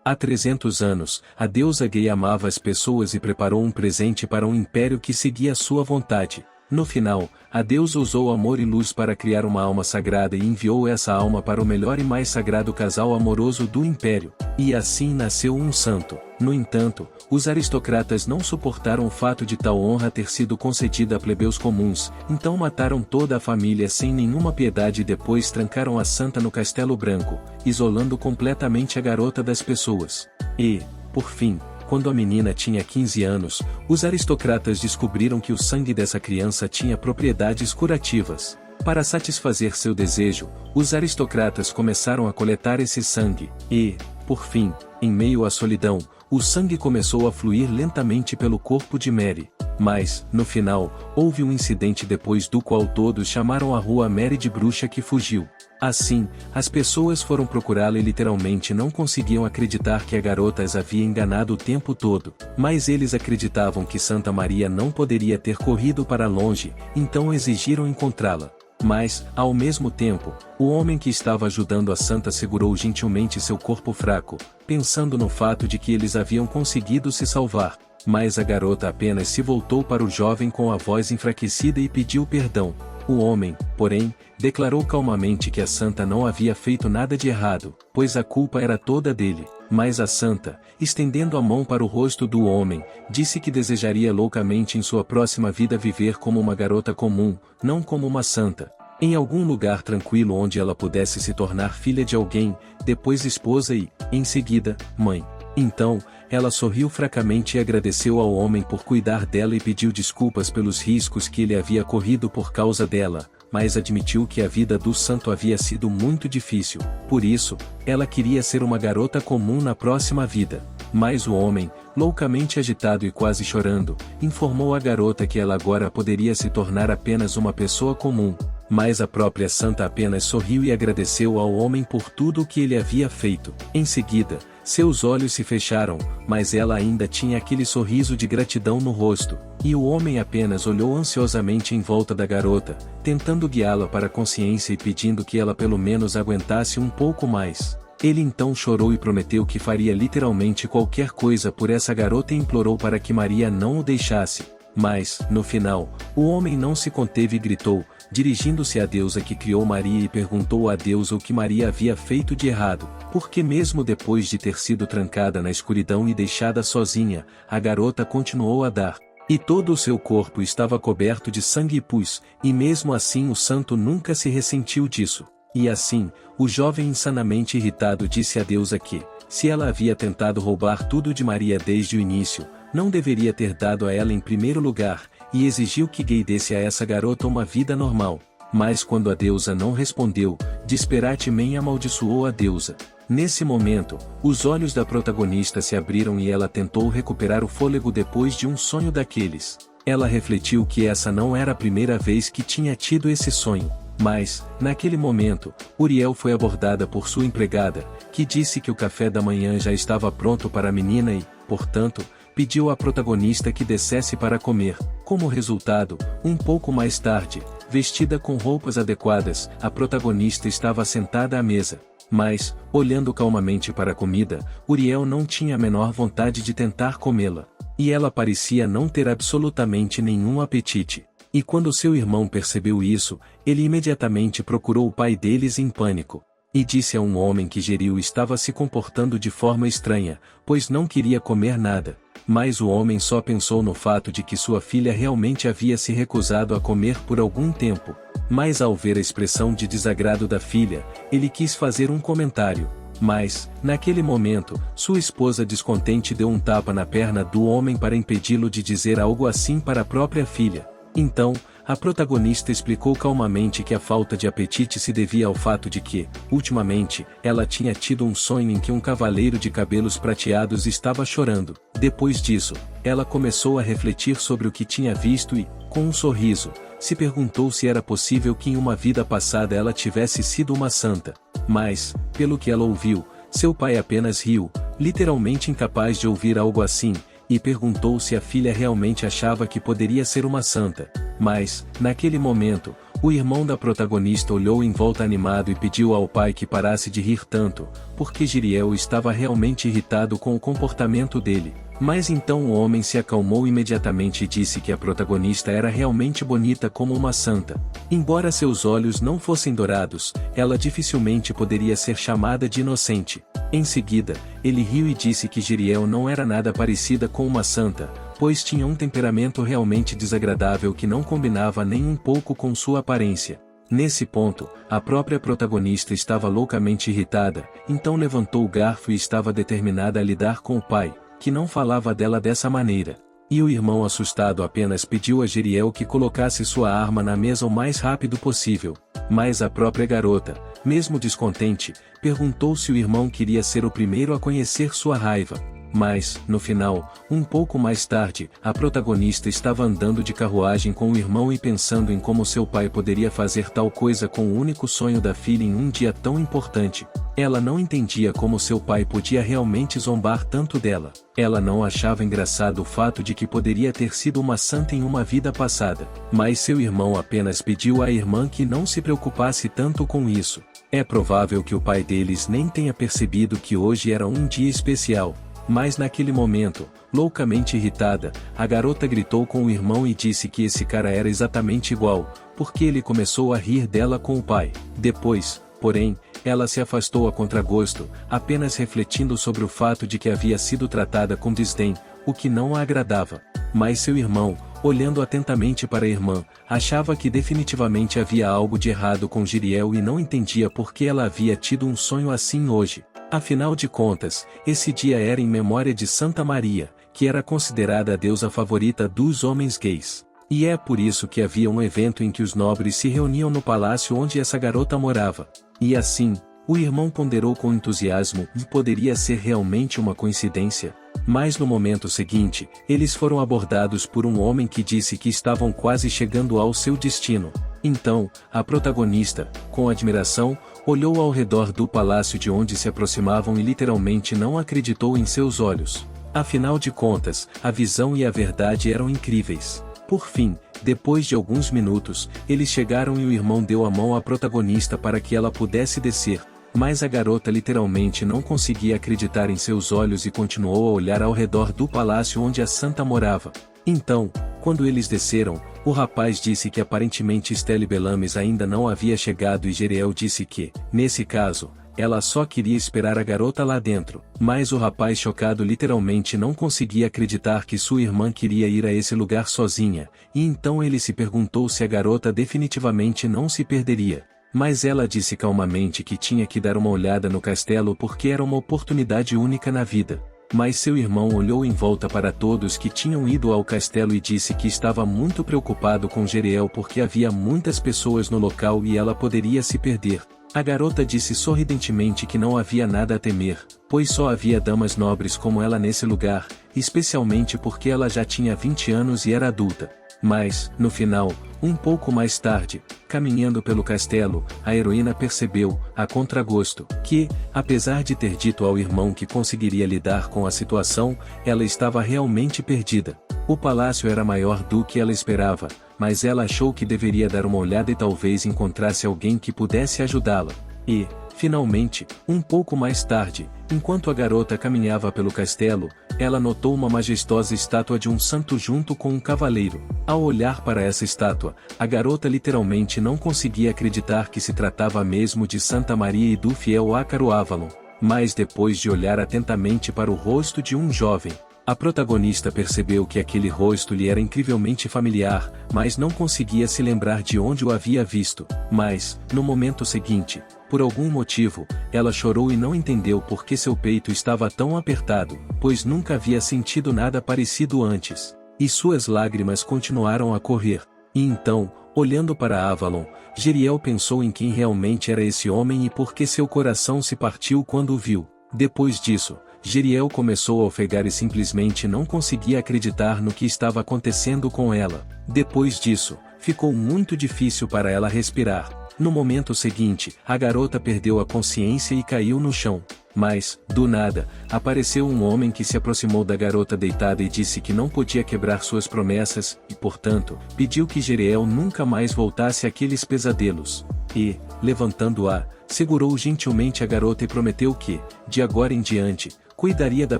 Há 300 anos, a deusa Gay amava as pessoas e preparou um presente para um império que seguia sua vontade. No final, a deusa usou amor e luz para criar uma alma sagrada e enviou essa alma para o melhor e mais sagrado casal amoroso do império. E assim nasceu um santo. No entanto, os aristocratas não suportaram o fato de tal honra ter sido concedida a plebeus comuns, então mataram toda a família sem nenhuma piedade e depois trancaram a santa no Castelo Branco, isolando completamente a garota das pessoas. E, por fim, quando a menina tinha 15 anos, os aristocratas descobriram que o sangue dessa criança tinha propriedades curativas. Para satisfazer seu desejo, os aristocratas começaram a coletar esse sangue, e, por fim, em meio à solidão, o sangue começou a fluir lentamente pelo corpo de Mary. Mas, no final, houve um incidente depois do qual todos chamaram a rua Mary de bruxa que fugiu. Assim, as pessoas foram procurá-la e literalmente não conseguiam acreditar que a garota as havia enganado o tempo todo. Mas eles acreditavam que Santa Maria não poderia ter corrido para longe, então exigiram encontrá-la. Mas, ao mesmo tempo, o homem que estava ajudando a santa segurou gentilmente seu corpo fraco, pensando no fato de que eles haviam conseguido se salvar. Mas a garota apenas se voltou para o jovem com a voz enfraquecida e pediu perdão. O homem, porém, declarou calmamente que a santa não havia feito nada de errado, pois a culpa era toda dele. Mas a santa, estendendo a mão para o rosto do homem, disse que desejaria loucamente em sua próxima vida viver como uma garota comum, não como uma santa. Em algum lugar tranquilo onde ela pudesse se tornar filha de alguém, depois esposa e, em seguida, mãe. Então, ela sorriu fracamente e agradeceu ao homem por cuidar dela e pediu desculpas pelos riscos que ele havia corrido por causa dela, mas admitiu que a vida do santo havia sido muito difícil. Por isso, ela queria ser uma garota comum na próxima vida. Mas o homem, loucamente agitado e quase chorando, informou a garota que ela agora poderia se tornar apenas uma pessoa comum. Mas a própria santa apenas sorriu e agradeceu ao homem por tudo o que ele havia feito. Em seguida, seus olhos se fecharam, mas ela ainda tinha aquele sorriso de gratidão no rosto, e o homem apenas olhou ansiosamente em volta da garota, tentando guiá-la para a consciência e pedindo que ela pelo menos aguentasse um pouco mais. Ele então chorou e prometeu que faria literalmente qualquer coisa por essa garota e implorou para que Maria não o deixasse. Mas, no final, o homem não se conteve e gritou, dirigindo-se à deusa que criou Maria e perguntou à deusa o que Maria havia feito de errado, porque mesmo depois de ter sido trancada na escuridão e deixada sozinha, a garota continuou a dar. E todo o seu corpo estava coberto de sangue e pus, e mesmo assim o santo nunca se ressentiu disso. E assim, o jovem insanamente irritado disse à deusa que, se ela havia tentado roubar tudo de Maria desde o início, não deveria ter dado a ela em primeiro lugar, e exigiu que Gay desse a essa garota uma vida normal. Mas quando a deusa não respondeu, Desperate-Man amaldiçoou a deusa. Nesse momento, os olhos da protagonista se abriram e ela tentou recuperar o fôlego depois de um sonho daqueles. Ela refletiu que essa não era a primeira vez que tinha tido esse sonho. Mas, naquele momento, Uriel foi abordada por sua empregada, que disse que o café da manhã já estava pronto para a menina e, portanto, pediu à protagonista que descesse para comer. Como resultado, um pouco mais tarde, vestida com roupas adequadas, a protagonista estava sentada à mesa. Mas, olhando calmamente para a comida, Uriel não tinha a menor vontade de tentar comê-la. E ela parecia não ter absolutamente nenhum apetite. E quando seu irmão percebeu isso, ele imediatamente procurou o pai deles em pânico. E disse a um homem que Geriu estava se comportando de forma estranha, pois não queria comer nada. Mas o homem só pensou no fato de que sua filha realmente havia se recusado a comer por algum tempo. Mas ao ver a expressão de desagrado da filha, ele quis fazer um comentário. Mas, naquele momento, sua esposa descontente deu um tapa na perna do homem para impedi-lo de dizer algo assim para a própria filha. Então, a protagonista explicou calmamente que a falta de apetite se devia ao fato de que, ultimamente, ela tinha tido um sonho em que um cavaleiro de cabelos prateados estava chorando. Depois disso, ela começou a refletir sobre o que tinha visto e, com um sorriso, se perguntou se era possível que em uma vida passada ela tivesse sido uma santa. Mas, pelo que ela ouviu, seu pai apenas riu, literalmente incapaz de ouvir algo assim, e perguntou se a filha realmente achava que poderia ser uma santa. Mas, naquele momento, O irmão da protagonista olhou em volta animado e pediu ao pai que parasse de rir tanto, porque Jeriel estava realmente irritado com o comportamento dele. Mas então o homem se acalmou imediatamente e disse que a protagonista era realmente bonita como uma santa. Embora seus olhos não fossem dourados, ela dificilmente poderia ser chamada de inocente. Em seguida, ele riu e disse que Jeriel não era nada parecida com uma santa, pois tinha um temperamento realmente desagradável que não combinava nem um pouco com sua aparência. Nesse ponto, a própria protagonista estava loucamente irritada, então levantou o garfo e estava determinada a lidar com o pai, que não falava dela dessa maneira. E o irmão assustado apenas pediu a Jeriel que colocasse sua arma na mesa o mais rápido possível. Mas a própria garota, mesmo descontente, perguntou se o irmão queria ser o primeiro a conhecer sua raiva. Mas, no final, um pouco mais tarde, a protagonista estava andando de carruagem com o irmão e pensando em como seu pai poderia fazer tal coisa com o único sonho da filha em um dia tão importante. Ela não entendia como seu pai podia realmente zombar tanto dela. Ela não achava engraçado o fato de que poderia ter sido uma santa em uma vida passada. Mas seu irmão apenas pediu à irmã que não se preocupasse tanto com isso. É provável que o pai deles nem tenha percebido que hoje era um dia especial. Mas naquele momento, loucamente irritada, a garota gritou com o irmão e disse que esse cara era exatamente igual, porque ele começou a rir dela com o pai. Depois, porém, ela se afastou a contragosto, apenas refletindo sobre o fato de que havia sido tratada com desdém, o que não a agradava. Mas seu irmão, olhando atentamente para a irmã, achava que definitivamente havia algo de errado com Jeriel e não entendia por que ela havia tido um sonho assim hoje. Afinal de contas, esse dia era em memória de Santa Maria, que era considerada a deusa favorita dos homens gays. E é por isso que havia um evento em que os nobres se reuniam no palácio onde essa garota morava. E assim, o irmão ponderou com entusiasmo, poderia ser realmente uma coincidência. Mas no momento seguinte, eles foram abordados por um homem que disse que estavam quase chegando ao seu destino. Então, a protagonista, com admiração, olhou ao redor do palácio de onde se aproximavam e literalmente não acreditou em seus olhos. Afinal de contas, a visão e a verdade eram incríveis. Por fim, depois de alguns minutos, eles chegaram e o irmão deu a mão à protagonista para que ela pudesse descer. Mas a garota literalmente não conseguia acreditar em seus olhos e continuou a olhar ao redor do palácio onde a santa morava. Então, quando eles desceram, o rapaz disse que aparentemente Stelle Belames ainda não havia chegado e Jeriel disse que, nesse caso, ela só queria esperar a garota lá dentro. Mas o rapaz chocado literalmente não conseguia acreditar que sua irmã queria ir a esse lugar sozinha, e então ele se perguntou se a garota definitivamente não se perderia. Mas ela disse calmamente que tinha que dar uma olhada no castelo porque era uma oportunidade única na vida. Mas seu irmão olhou em volta para todos que tinham ido ao castelo e disse que estava muito preocupado com Jeriel porque havia muitas pessoas no local e ela poderia se perder. A garota disse sorridentemente que não havia nada a temer, pois só havia damas nobres como ela nesse lugar, especialmente porque ela já tinha 20 anos e era adulta. Mas, no final, um pouco mais tarde, caminhando pelo castelo, a heroína percebeu, a contragosto, que, apesar de ter dito ao irmão que conseguiria lidar com a situação, ela estava realmente perdida. O palácio era maior do que ela esperava, mas ela achou que deveria dar uma olhada e talvez encontrasse alguém que pudesse ajudá-la. E, finalmente, um pouco mais tarde, enquanto a garota caminhava pelo castelo, ela notou uma majestosa estátua de um santo junto com um cavaleiro. Ao olhar para essa estátua, a garota literalmente não conseguia acreditar que se tratava mesmo de Santa Maria e do fiel Ácaro Avalon. Mas depois de olhar atentamente para o rosto de um jovem, a protagonista percebeu que aquele rosto lhe era incrivelmente familiar, mas não conseguia se lembrar de onde o havia visto. Mas, no momento seguinte, por algum motivo, ela chorou e não entendeu por que seu peito estava tão apertado, pois nunca havia sentido nada parecido antes. E suas lágrimas continuaram a correr. E então, olhando para Avalon, Jeriel pensou em quem realmente era esse homem e por que seu coração se partiu quando o viu. Depois disso, Jeriel começou a ofegar e simplesmente não conseguia acreditar no que estava acontecendo com ela. Depois disso, ficou muito difícil para ela respirar. No momento seguinte, a garota perdeu a consciência e caiu no chão. Mas, do nada, apareceu um homem que se aproximou da garota deitada e disse que não podia quebrar suas promessas, e portanto, pediu que Jeriel nunca mais voltasse àqueles pesadelos. E, levantando-a, segurou gentilmente a garota e prometeu que, de agora em diante, cuidaria da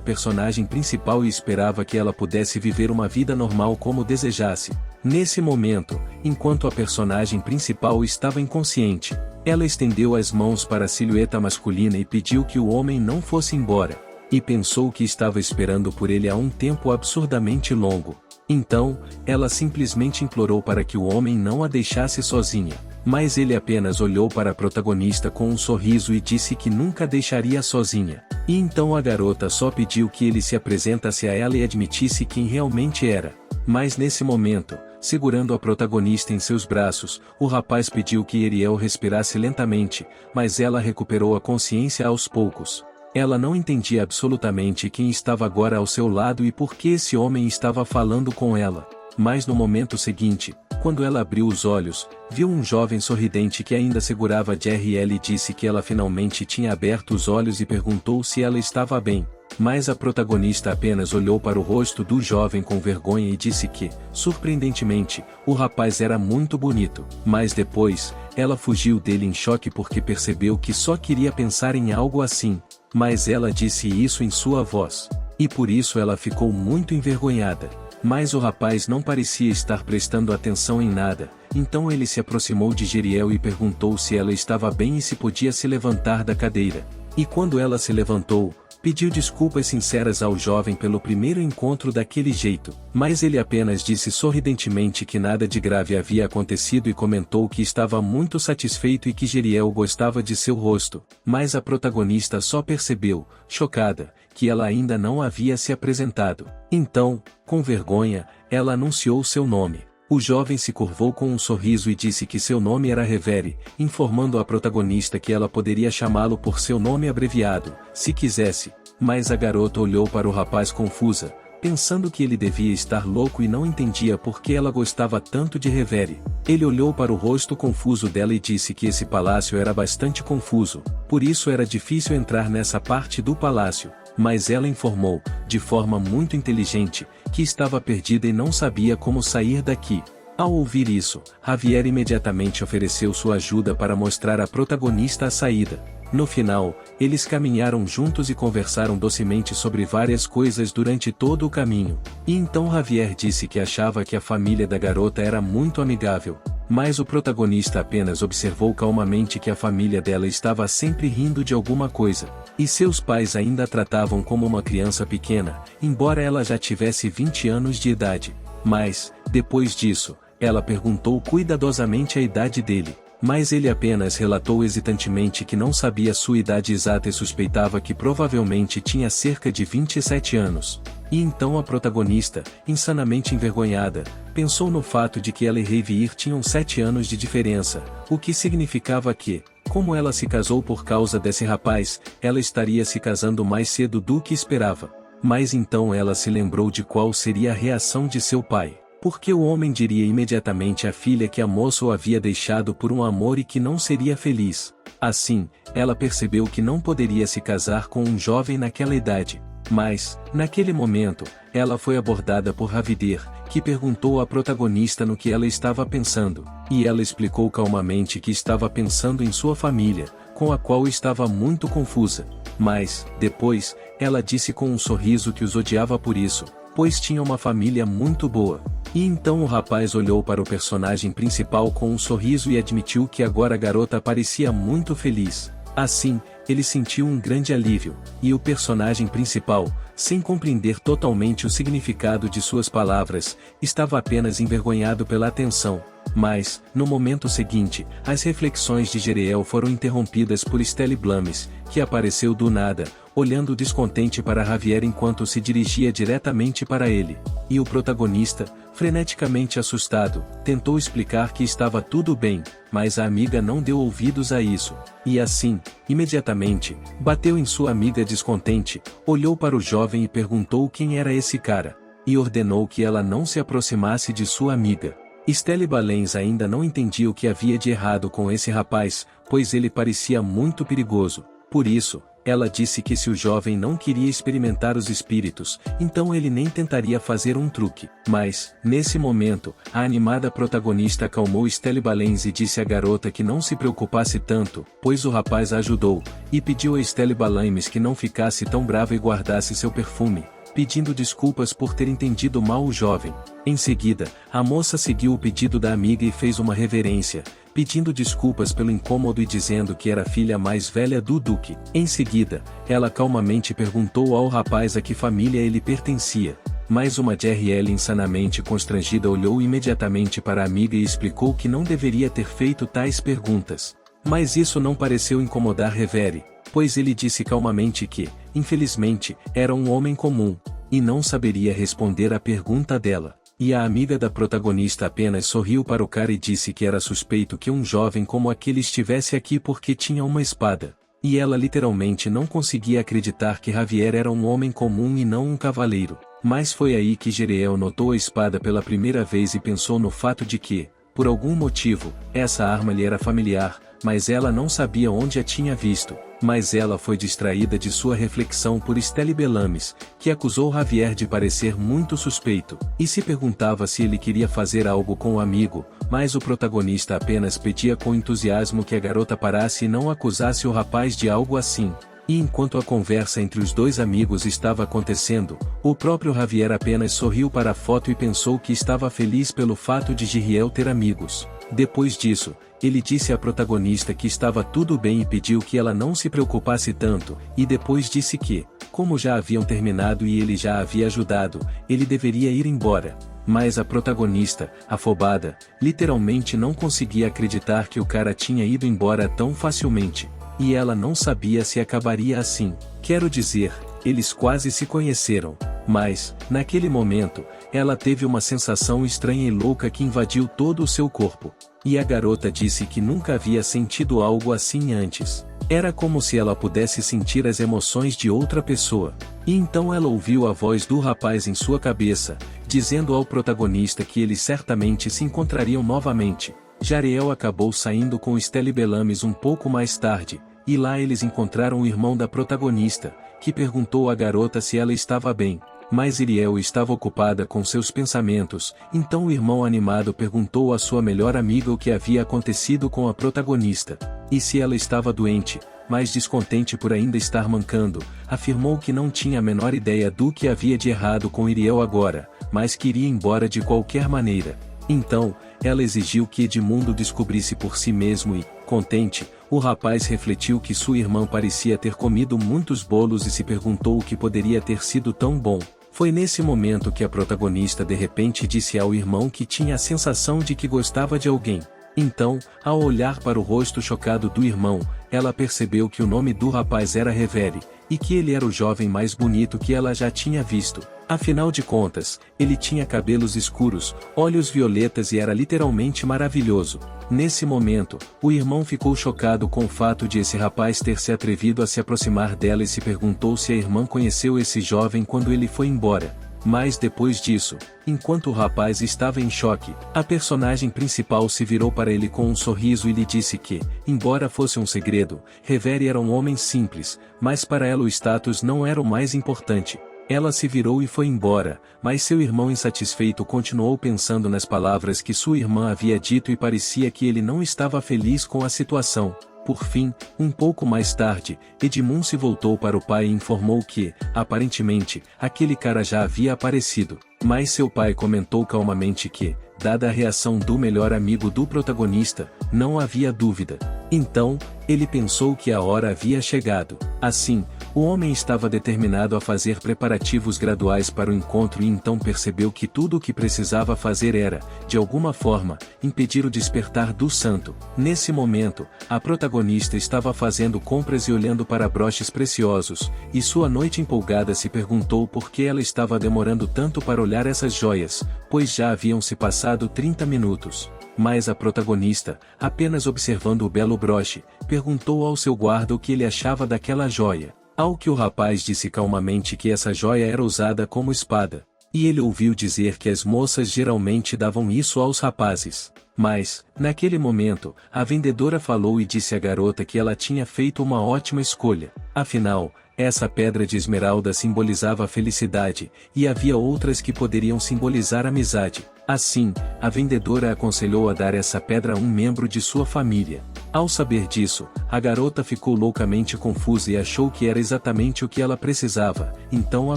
personagem principal e esperava que ela pudesse viver uma vida normal como desejasse. Nesse momento, enquanto a personagem principal estava inconsciente, ela estendeu as mãos para a silhueta masculina e pediu que o homem não fosse embora. E pensou que estava esperando por ele há um tempo absurdamente longo. Então, ela simplesmente implorou para que o homem não a deixasse sozinha. Mas ele apenas olhou para a protagonista com um sorriso e disse que nunca a deixaria sozinha. E então a garota só pediu que ele se apresentasse a ela e admitisse quem realmente era. Mas nesse momento, segurando a protagonista em seus braços, o rapaz pediu que Jeriel respirasse lentamente, mas ela recuperou a consciência aos poucos. Ela não entendia absolutamente quem estava agora ao seu lado e por que esse homem estava falando com ela. Mas no momento seguinte, quando ela abriu os olhos, viu um jovem sorridente que ainda segurava Jeriel e disse que ela finalmente tinha aberto os olhos e perguntou se ela estava bem. Mas a protagonista apenas olhou para o rosto do jovem com vergonha e disse que, surpreendentemente, o rapaz era muito bonito. Mas depois, ela fugiu dele em choque porque percebeu que só queria pensar em algo assim. Mas ela disse isso em sua voz. E por isso ela ficou muito envergonhada. Mas o rapaz não parecia estar prestando atenção em nada, então ele se aproximou de Jeriel e perguntou se ela estava bem e se podia se levantar da cadeira. E quando ela se levantou, pediu desculpas sinceras ao jovem pelo primeiro encontro daquele jeito, mas ele apenas disse sorridentemente que nada de grave havia acontecido e comentou que estava muito satisfeito e que Jeriel gostava de seu rosto, mas a protagonista só percebeu, chocada, que ela ainda não havia se apresentado. Então, com vergonha, ela anunciou seu nome. O jovem se curvou com um sorriso e disse que seu nome era Revere, informando a protagonista que ela poderia chamá-lo por seu nome abreviado, se quisesse. Mas a garota olhou para o rapaz confusa, pensando que ele devia estar louco e não entendia por que ela gostava tanto de Revere. Ele olhou para o rosto confuso dela e disse que esse palácio era bastante confuso, por isso era difícil entrar nessa parte do palácio. Mas ela informou, de forma muito inteligente, que estava perdida e não sabia como sair daqui. Ao ouvir isso, Javier imediatamente ofereceu sua ajuda para mostrar à protagonista a saída. No final, eles caminharam juntos e conversaram docemente sobre várias coisas durante todo o caminho. E então Javier disse que achava que a família da garota era muito amigável. Mas o protagonista apenas observou calmamente que a família dela estava sempre rindo de alguma coisa. E seus pais ainda a tratavam como uma criança pequena, embora ela já tivesse 20 anos de idade. Mas, depois disso, ela perguntou cuidadosamente a idade dele. Mas ele apenas relatou hesitantemente que não sabia sua idade exata e suspeitava que provavelmente tinha cerca de 27 anos. E então a protagonista, insanamente envergonhada, pensou no fato de que ela e Javier tinham 7 anos de diferença, o que significava que, como ela se casou por causa desse rapaz, ela estaria se casando mais cedo do que esperava. Mas então ela se lembrou de qual seria a reação de seu pai. Porque o homem diria imediatamente à filha que a moça o havia deixado por um amor e que não seria feliz. Assim, ela percebeu que não poderia se casar com um jovem naquela idade. Mas, naquele momento, ela foi abordada por Javier, que perguntou à protagonista no que ela estava pensando, e ela explicou calmamente que estava pensando em sua família, com a qual estava muito confusa. Mas, depois, ela disse com um sorriso que os odiava por isso, pois tinha uma família muito boa. E então o rapaz olhou para o personagem principal com um sorriso e admitiu que agora a garota parecia muito feliz. Assim, ele sentiu um grande alívio, e o personagem principal, sem compreender totalmente o significado de suas palavras, estava apenas envergonhado pela atenção. Mas, no momento seguinte, as reflexões de Jeriel foram interrompidas por Stelle Blames, que apareceu do nada, olhando descontente para Javier enquanto se dirigia diretamente para ele. E o protagonista, freneticamente assustado, tentou explicar que estava tudo bem, mas a amiga não deu ouvidos a isso. E assim, imediatamente, bateu em sua amiga descontente, olhou para o jovem e perguntou quem era esse cara, e ordenou que ela não se aproximasse de sua amiga. Stella Balens ainda não entendia o que havia de errado com esse rapaz, pois ele parecia muito perigoso. Por isso, ela disse que se o jovem não queria experimentar os espíritos, então ele nem tentaria fazer um truque. Mas, nesse momento, a animada protagonista acalmou Stella Balens e disse à garota que não se preocupasse tanto, pois o rapaz a ajudou, e pediu a Stella Balens que não ficasse tão brava e guardasse seu perfume, pedindo desculpas por ter entendido mal o jovem. Em seguida, a moça seguiu o pedido da amiga e fez uma reverência, pedindo desculpas pelo incômodo e dizendo que era a filha mais velha do duque. Em seguida, ela calmamente perguntou ao rapaz a que família ele pertencia. Mais uma JRL insanamente constrangida olhou imediatamente para a amiga e explicou que não deveria ter feito tais perguntas. Mas isso não pareceu incomodar Revere, pois ele disse calmamente que, infelizmente, era um homem comum, e não saberia responder à pergunta dela. E a amiga da protagonista apenas sorriu para o cara e disse que era suspeito que um jovem como aquele estivesse aqui porque tinha uma espada. E ela literalmente não conseguia acreditar que Javier era um homem comum e não um cavaleiro. Mas foi aí que Jeriel notou a espada pela primeira vez e pensou no fato de que, por algum motivo, essa arma lhe era familiar, mas ela não sabia onde a tinha visto. Mas ela foi distraída de sua reflexão por Stella Balens, que acusou Javier de parecer muito suspeito, e se perguntava se ele queria fazer algo com o amigo, mas o protagonista apenas pedia com entusiasmo que a garota parasse e não acusasse o rapaz de algo assim. E enquanto a conversa entre os dois amigos estava acontecendo, o próprio Javier apenas sorriu para a foto e pensou que estava feliz pelo fato de Jeriel ter amigos. Depois disso, ele disse à protagonista que estava tudo bem e pediu que ela não se preocupasse tanto, e depois disse que, como já haviam terminado e ele já havia ajudado, ele deveria ir embora. Mas a protagonista, afobada, literalmente não conseguia acreditar que o cara tinha ido embora tão facilmente. E ela não sabia se acabaria assim. Quero dizer, eles quase se conheceram. Mas, naquele momento, ela teve uma sensação estranha e louca que invadiu todo o seu corpo. E a garota disse que nunca havia sentido algo assim antes. Era como se ela pudesse sentir as emoções de outra pessoa. E então ela ouviu a voz do rapaz em sua cabeça, dizendo ao protagonista que eles certamente se encontrariam novamente. Jeriel acabou saindo com Stella Balens um pouco mais tarde, e lá eles encontraram o irmão da protagonista, que perguntou à garota se ela estava bem. Mas Iriel estava ocupada com seus pensamentos, então o irmão animado perguntou à sua melhor amiga o que havia acontecido com a protagonista, e se ela estava doente, mas descontente por ainda estar mancando, afirmou que não tinha a menor ideia do que havia de errado com Iriel agora, mas queria ir embora de qualquer maneira. Então, ela exigiu que Edmundo descobrisse por si mesmo e, contente, o rapaz refletiu que sua irmã parecia ter comido muitos bolos e se perguntou o que poderia ter sido tão bom. Foi nesse momento que a protagonista de repente disse ao irmão que tinha a sensação de que gostava de alguém. Então, ao olhar para o rosto chocado do irmão, ela percebeu que o nome do rapaz era Revere, e que ele era o jovem mais bonito que ela já tinha visto. Afinal de contas, ele tinha cabelos escuros, olhos violetas e era literalmente maravilhoso. Nesse momento, o irmão ficou chocado com o fato de esse rapaz ter se atrevido a se aproximar dela e se perguntou se a irmã conheceu esse jovem quando ele foi embora. Mas depois disso, enquanto o rapaz estava em choque, a personagem principal se virou para ele com um sorriso e lhe disse que, embora fosse um segredo, Revere era um homem simples, mas para ela o status não era o mais importante. Ela se virou e foi embora, mas seu irmão insatisfeito continuou pensando nas palavras que sua irmã havia dito e parecia que ele não estava feliz com a situação. Por fim, um pouco mais tarde, Edmundo se voltou para o pai e informou que, aparentemente, aquele cara já havia aparecido. Mas seu pai comentou calmamente que, dada a reação do melhor amigo do protagonista, não havia dúvida. Então, ele pensou que a hora havia chegado. Assim, o homem estava determinado a fazer preparativos graduais para o encontro e então percebeu que tudo o que precisava fazer era, de alguma forma, impedir o despertar do santo. Nesse momento, a protagonista estava fazendo compras e olhando para broches preciosos, e sua noite empolgada se perguntou por que ela estava demorando tanto para olhar essas joias, pois já haviam se passado 30 minutos. Mas a protagonista, apenas observando o belo broche, perguntou ao seu guarda o que ele achava daquela joia. Ao que o rapaz disse calmamente que essa joia era usada como espada. e ele ouviu dizer que as moças geralmente davam isso aos rapazes. Mas, naquele momento, a vendedora falou e disse à garota que ela tinha feito uma ótima escolha. Afinal, essa pedra de esmeralda simbolizava a felicidade, e havia outras que poderiam simbolizar amizade. Assim, a vendedora aconselhou a dar essa pedra a um membro de sua família. Ao saber disso, a garota ficou loucamente confusa e achou que era exatamente o que ela precisava, então a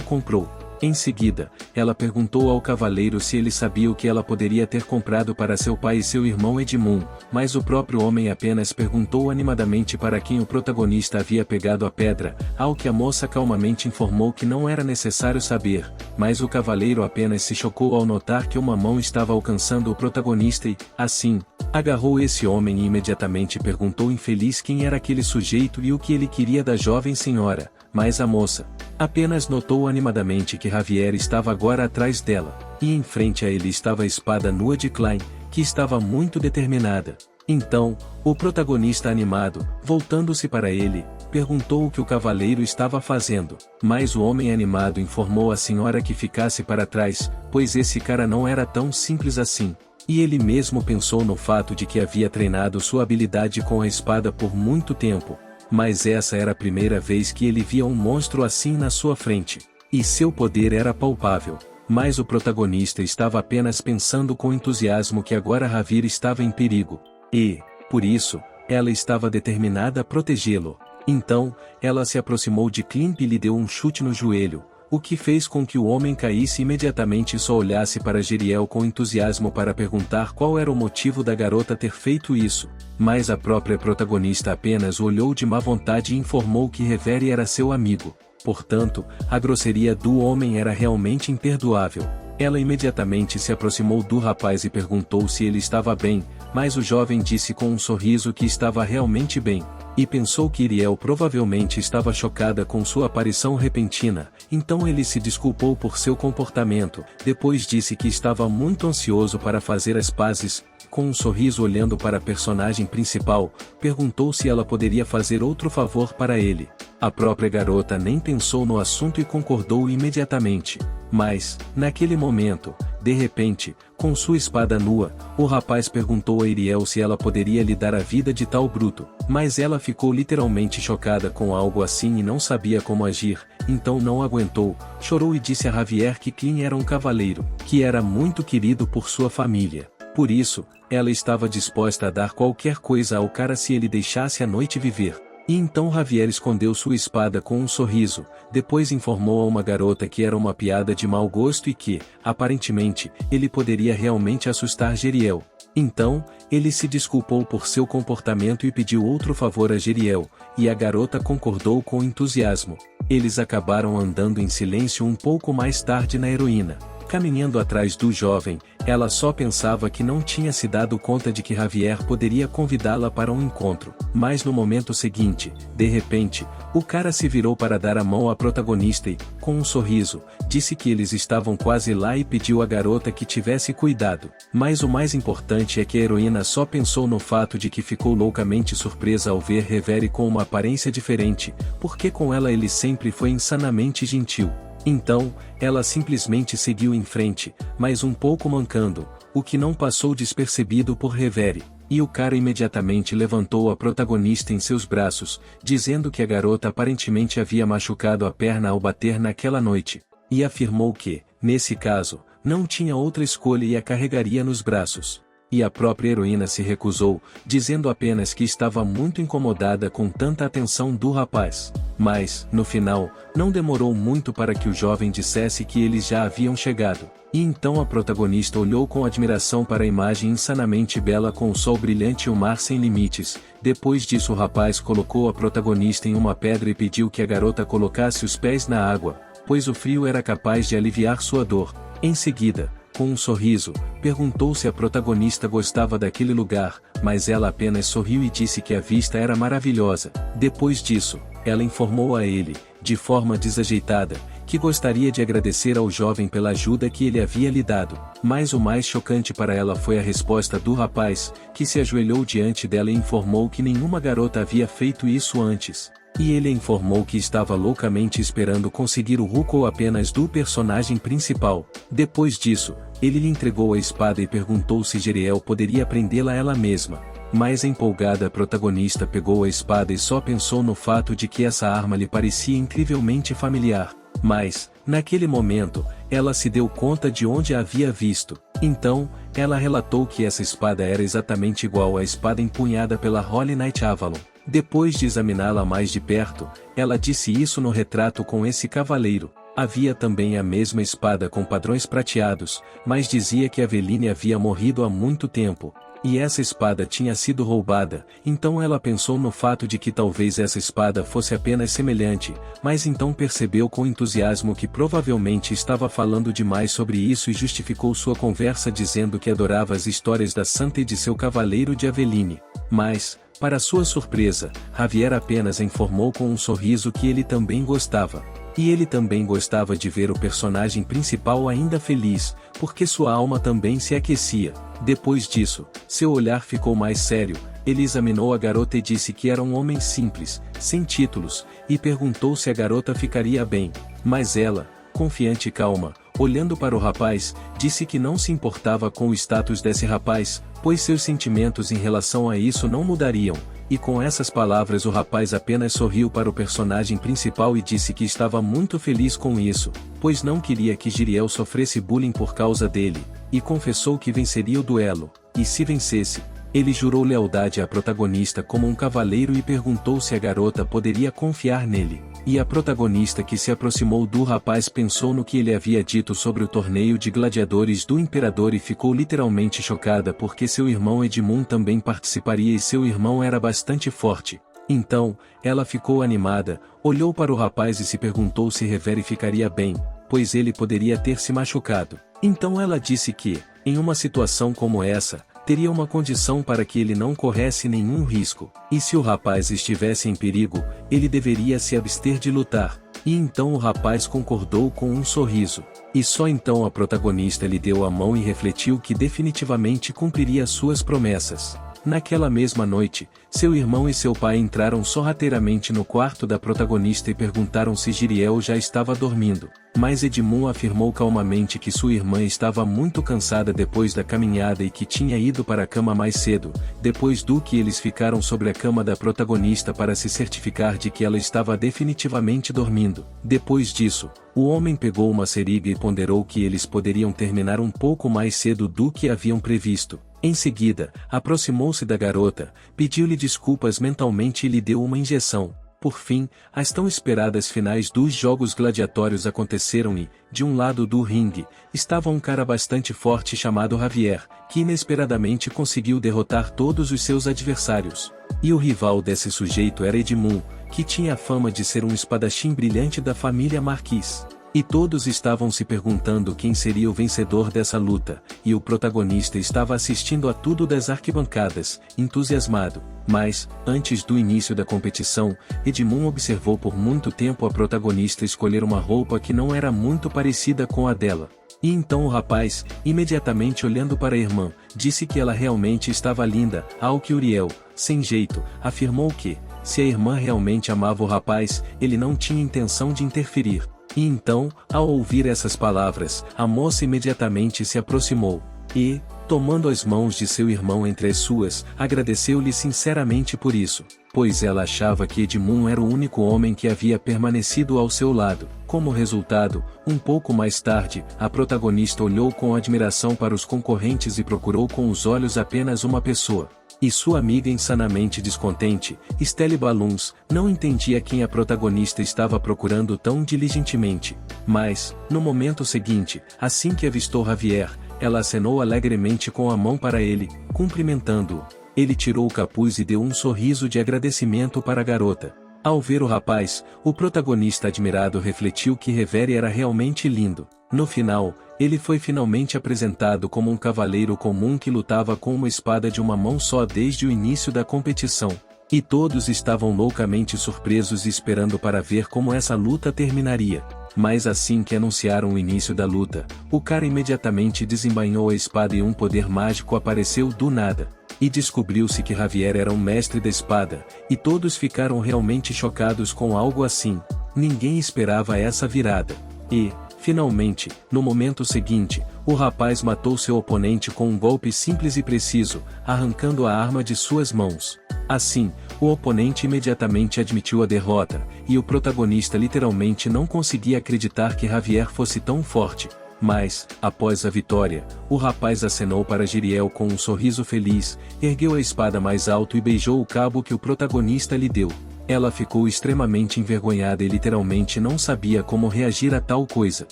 comprou. Em seguida, ela perguntou ao cavaleiro se ele sabia o que ela poderia ter comprado para seu pai e seu irmão Edmund, mas o próprio homem apenas perguntou animadamente para quem o protagonista havia pegado a pedra, ao que a moça calmamente informou que não era necessário saber, mas o cavaleiro apenas se chocou ao notar que uma mão estava alcançando o protagonista e, assim, agarrou esse homem e imediatamente perguntou infeliz quem era aquele sujeito e o que ele queria da jovem senhora, mas a moça apenas notou animadamente que Javier estava agora atrás dela, e em frente a ele estava a espada nua de Klein, que estava muito determinada. Então, o protagonista animado, voltando-se para ele, perguntou o que o cavaleiro estava fazendo, mas o homem animado informou a senhora que ficasse para trás, pois esse cara não era tão simples assim. E ele mesmo pensou no fato de que havia treinado sua habilidade com a espada por muito tempo, mas essa era a primeira vez que ele via um monstro assim na sua frente, e seu poder era palpável. Mas o protagonista estava apenas pensando com entusiasmo que agora Javier estava em perigo, e, por isso, ela estava determinada a protegê-lo. Então, ela se aproximou de Klimp e lhe deu um chute no joelho, o que fez com que o homem caísse imediatamente e só olhasse para Jeriel com entusiasmo para perguntar qual era o motivo da garota ter feito isso, mas a própria protagonista apenas o olhou de má vontade e informou que Revere era seu amigo, portanto, a grosseria do homem era realmente imperdoável. Ela imediatamente se aproximou do rapaz e perguntou se ele estava bem, mas o jovem disse com um sorriso que estava realmente bem, e pensou que Iriel provavelmente estava chocada com sua aparição repentina, então ele se desculpou por seu comportamento, depois disse que estava muito ansioso para fazer as pazes. Com um sorriso olhando para a personagem principal, perguntou se ela poderia fazer outro favor para ele. A própria garota nem pensou no assunto e concordou imediatamente. Mas, naquele momento, de repente, com sua espada nua, o rapaz perguntou a Iriel se ela poderia lhe dar a vida de tal bruto, mas ela ficou literalmente chocada com algo assim e não sabia como agir, então não aguentou, chorou e disse a Javier que Klein era um cavaleiro, que era muito querido por sua família. Por isso, ela estava disposta a dar qualquer coisa ao cara se ele deixasse a noite viver. E então Javier escondeu sua espada com um sorriso, depois informou a uma garota que era uma piada de mau gosto e que, aparentemente, ele poderia realmente assustar Jeriel. Então, ele se desculpou por seu comportamento e pediu outro favor a Jeriel, e a garota concordou com entusiasmo. Eles acabaram andando em silêncio um pouco mais tarde na heroína. Caminhando atrás do jovem, ela só pensava que não tinha se dado conta de que Javier poderia convidá-la para um encontro. Mas no momento seguinte, de repente, o cara se virou para dar a mão à protagonista e, com um sorriso, disse que eles estavam quase lá e pediu à garota que tivesse cuidado. Mas o mais importante é que a heroína só pensou no fato de que ficou loucamente surpresa ao ver Revere com uma aparência diferente, porque com ela ele sempre foi insanamente gentil. Então, ela simplesmente seguiu em frente, mas um pouco mancando, o que não passou despercebido por Revere, e o cara imediatamente levantou a protagonista em seus braços, dizendo que a garota aparentemente havia machucado a perna ao bater naquela noite, e afirmou que, nesse caso, não tinha outra escolha e a carregaria nos braços. E a própria heroína se recusou, dizendo apenas que estava muito incomodada com tanta atenção do rapaz. Mas, no final, não demorou muito para que o jovem dissesse que eles já haviam chegado. E então a protagonista olhou com admiração para a imagem insanamente bela com o sol brilhante e o mar sem limites. Depois disso o rapaz colocou a protagonista em uma pedra e pediu que a garota colocasse os pés na água, pois o frio era capaz de aliviar sua dor. Em seguida, com um sorriso, perguntou se a protagonista gostava daquele lugar, mas ela apenas sorriu e disse que a vista era maravilhosa. Depois disso, ela informou a ele, de forma desajeitada, que gostaria de agradecer ao jovem pela ajuda que ele havia lhe dado. Mas o mais chocante para ela foi a resposta do rapaz, que se ajoelhou diante dela e informou que nenhuma garota havia feito isso antes. e ele informou que estava loucamente esperando conseguir o Hulk apenas do personagem principal. Depois disso, ele lhe entregou a espada e perguntou se Jeriel poderia prendê-la ela mesma. Mas a empolgada protagonista pegou a espada e só pensou no fato de que essa arma lhe parecia incrivelmente familiar. Mas, naquele momento, ela se deu conta de onde a havia visto. Então, ela relatou que essa espada era exatamente igual à espada empunhada pela Holy Knight Avalon. Depois de examiná-la mais de perto, ela disse isso no retrato com esse cavaleiro. Havia também a mesma espada com padrões prateados, mas dizia que Aveline havia morrido há muito tempo. E essa espada tinha sido roubada, então ela pensou no fato de que talvez essa espada fosse apenas semelhante, mas então percebeu com entusiasmo que provavelmente estava falando demais sobre isso e justificou sua conversa dizendo que adorava as histórias da santa e de seu cavaleiro de Aveline. Mas, para sua surpresa, Javier apenas informou com um sorriso que ele também gostava. E ele também gostava de ver o personagem principal ainda feliz, porque sua alma também se aquecia. Depois disso, seu olhar ficou mais sério, ele examinou a garota e disse que era um homem simples, sem títulos, e perguntou se a garota ficaria bem. Mas ela, confiante e calma, olhando para o rapaz, disse que não se importava com o status desse rapaz, pois seus sentimentos em relação a isso não mudariam. E com essas palavras o rapaz apenas sorriu para o personagem principal e disse que estava muito feliz com isso, pois não queria que Jeriel sofresse bullying por causa dele, e confessou que venceria o duelo, e se vencesse, ele jurou lealdade à protagonista como um cavaleiro e perguntou se a garota poderia confiar nele. E a protagonista que se aproximou do rapaz pensou no que ele havia dito sobre o torneio de gladiadores do imperador e ficou literalmente chocada porque seu irmão Edmund também participaria e seu irmão era bastante forte. Então, ela ficou animada, olhou para o rapaz e se perguntou se Revere ficaria bem, pois ele poderia ter se machucado. Então ela disse que, em uma situação como essa, teria uma condição para que ele não corresse nenhum risco, e se o rapaz estivesse em perigo, ele deveria se abster de lutar. E então o rapaz concordou com um sorriso. E só então a protagonista lhe deu a mão e refletiu que definitivamente cumpriria suas promessas. Naquela mesma noite, seu irmão e seu pai entraram sorrateiramente no quarto da protagonista e perguntaram se Jeriel já estava dormindo. Mas Edmund afirmou calmamente que sua irmã estava muito cansada depois da caminhada e que tinha ido para a cama mais cedo, depois do que eles ficaram sobre a cama da protagonista para se certificar de que ela estava definitivamente dormindo. Depois disso, o homem pegou uma seringa e ponderou que eles poderiam terminar um pouco mais cedo do que haviam previsto. Em seguida, aproximou-se da garota, pediu-lhe desculpas mentalmente e lhe deu uma injeção. Por fim, as tão esperadas finais dos jogos gladiatórios aconteceram e, de um lado do ringue, estava um cara bastante forte chamado Javier, que inesperadamente conseguiu derrotar todos os seus adversários. E o rival desse sujeito era Edmund, que tinha a fama de ser um espadachim brilhante da família Marquis. E todos estavam se perguntando quem seria o vencedor dessa luta, e o protagonista estava assistindo a tudo das arquibancadas, entusiasmado. Mas, antes do início da competição, Edmund observou por muito tempo a protagonista escolher uma roupa que não era muito parecida com a dela. E então o rapaz, imediatamente olhando para a irmã, disse que ela realmente estava linda, ao que Uriel, sem jeito, afirmou que, se a irmã realmente amava o rapaz, ele não tinha intenção de interferir. E então, ao ouvir essas palavras, a moça imediatamente se aproximou, e, tomando as mãos de seu irmão entre as suas, agradeceu-lhe sinceramente por isso, pois ela achava que Edmund era o único homem que havia permanecido ao seu lado. Como resultado, um pouco mais tarde, a protagonista olhou com admiração para os concorrentes e procurou com os olhos apenas uma pessoa. E sua amiga insanamente descontente, Stelle Balloons, não entendia quem a protagonista estava procurando tão diligentemente. Mas, no momento seguinte, assim que avistou Javier, ela acenou alegremente com a mão para ele, cumprimentando-o. Ele tirou o capuz e deu um sorriso de agradecimento para a garota. Ao ver o rapaz, o protagonista admirado refletiu que Revere era realmente lindo. No final, ele foi finalmente apresentado como um cavaleiro comum que lutava com uma espada de uma mão só desde o início da competição. E todos estavam loucamente surpresos e esperando para ver como essa luta terminaria. Mas assim que anunciaram o início da luta, o cara imediatamente desembainhou a espada e um poder mágico apareceu do nada. e descobriu-se que Javier era um mestre da espada, e todos ficaram realmente chocados com algo assim. Ninguém esperava essa virada. E, finalmente, no momento seguinte, o rapaz matou seu oponente com um golpe simples e preciso, arrancando a arma de suas mãos. Assim, o oponente imediatamente admitiu a derrota, e o protagonista literalmente não conseguia acreditar que Javier fosse tão forte. Mas, após a vitória, o rapaz acenou para Jeriel com um sorriso feliz, ergueu a espada mais alto e beijou o cabo que o protagonista lhe deu. Ela ficou extremamente envergonhada e literalmente não sabia como reagir a tal coisa.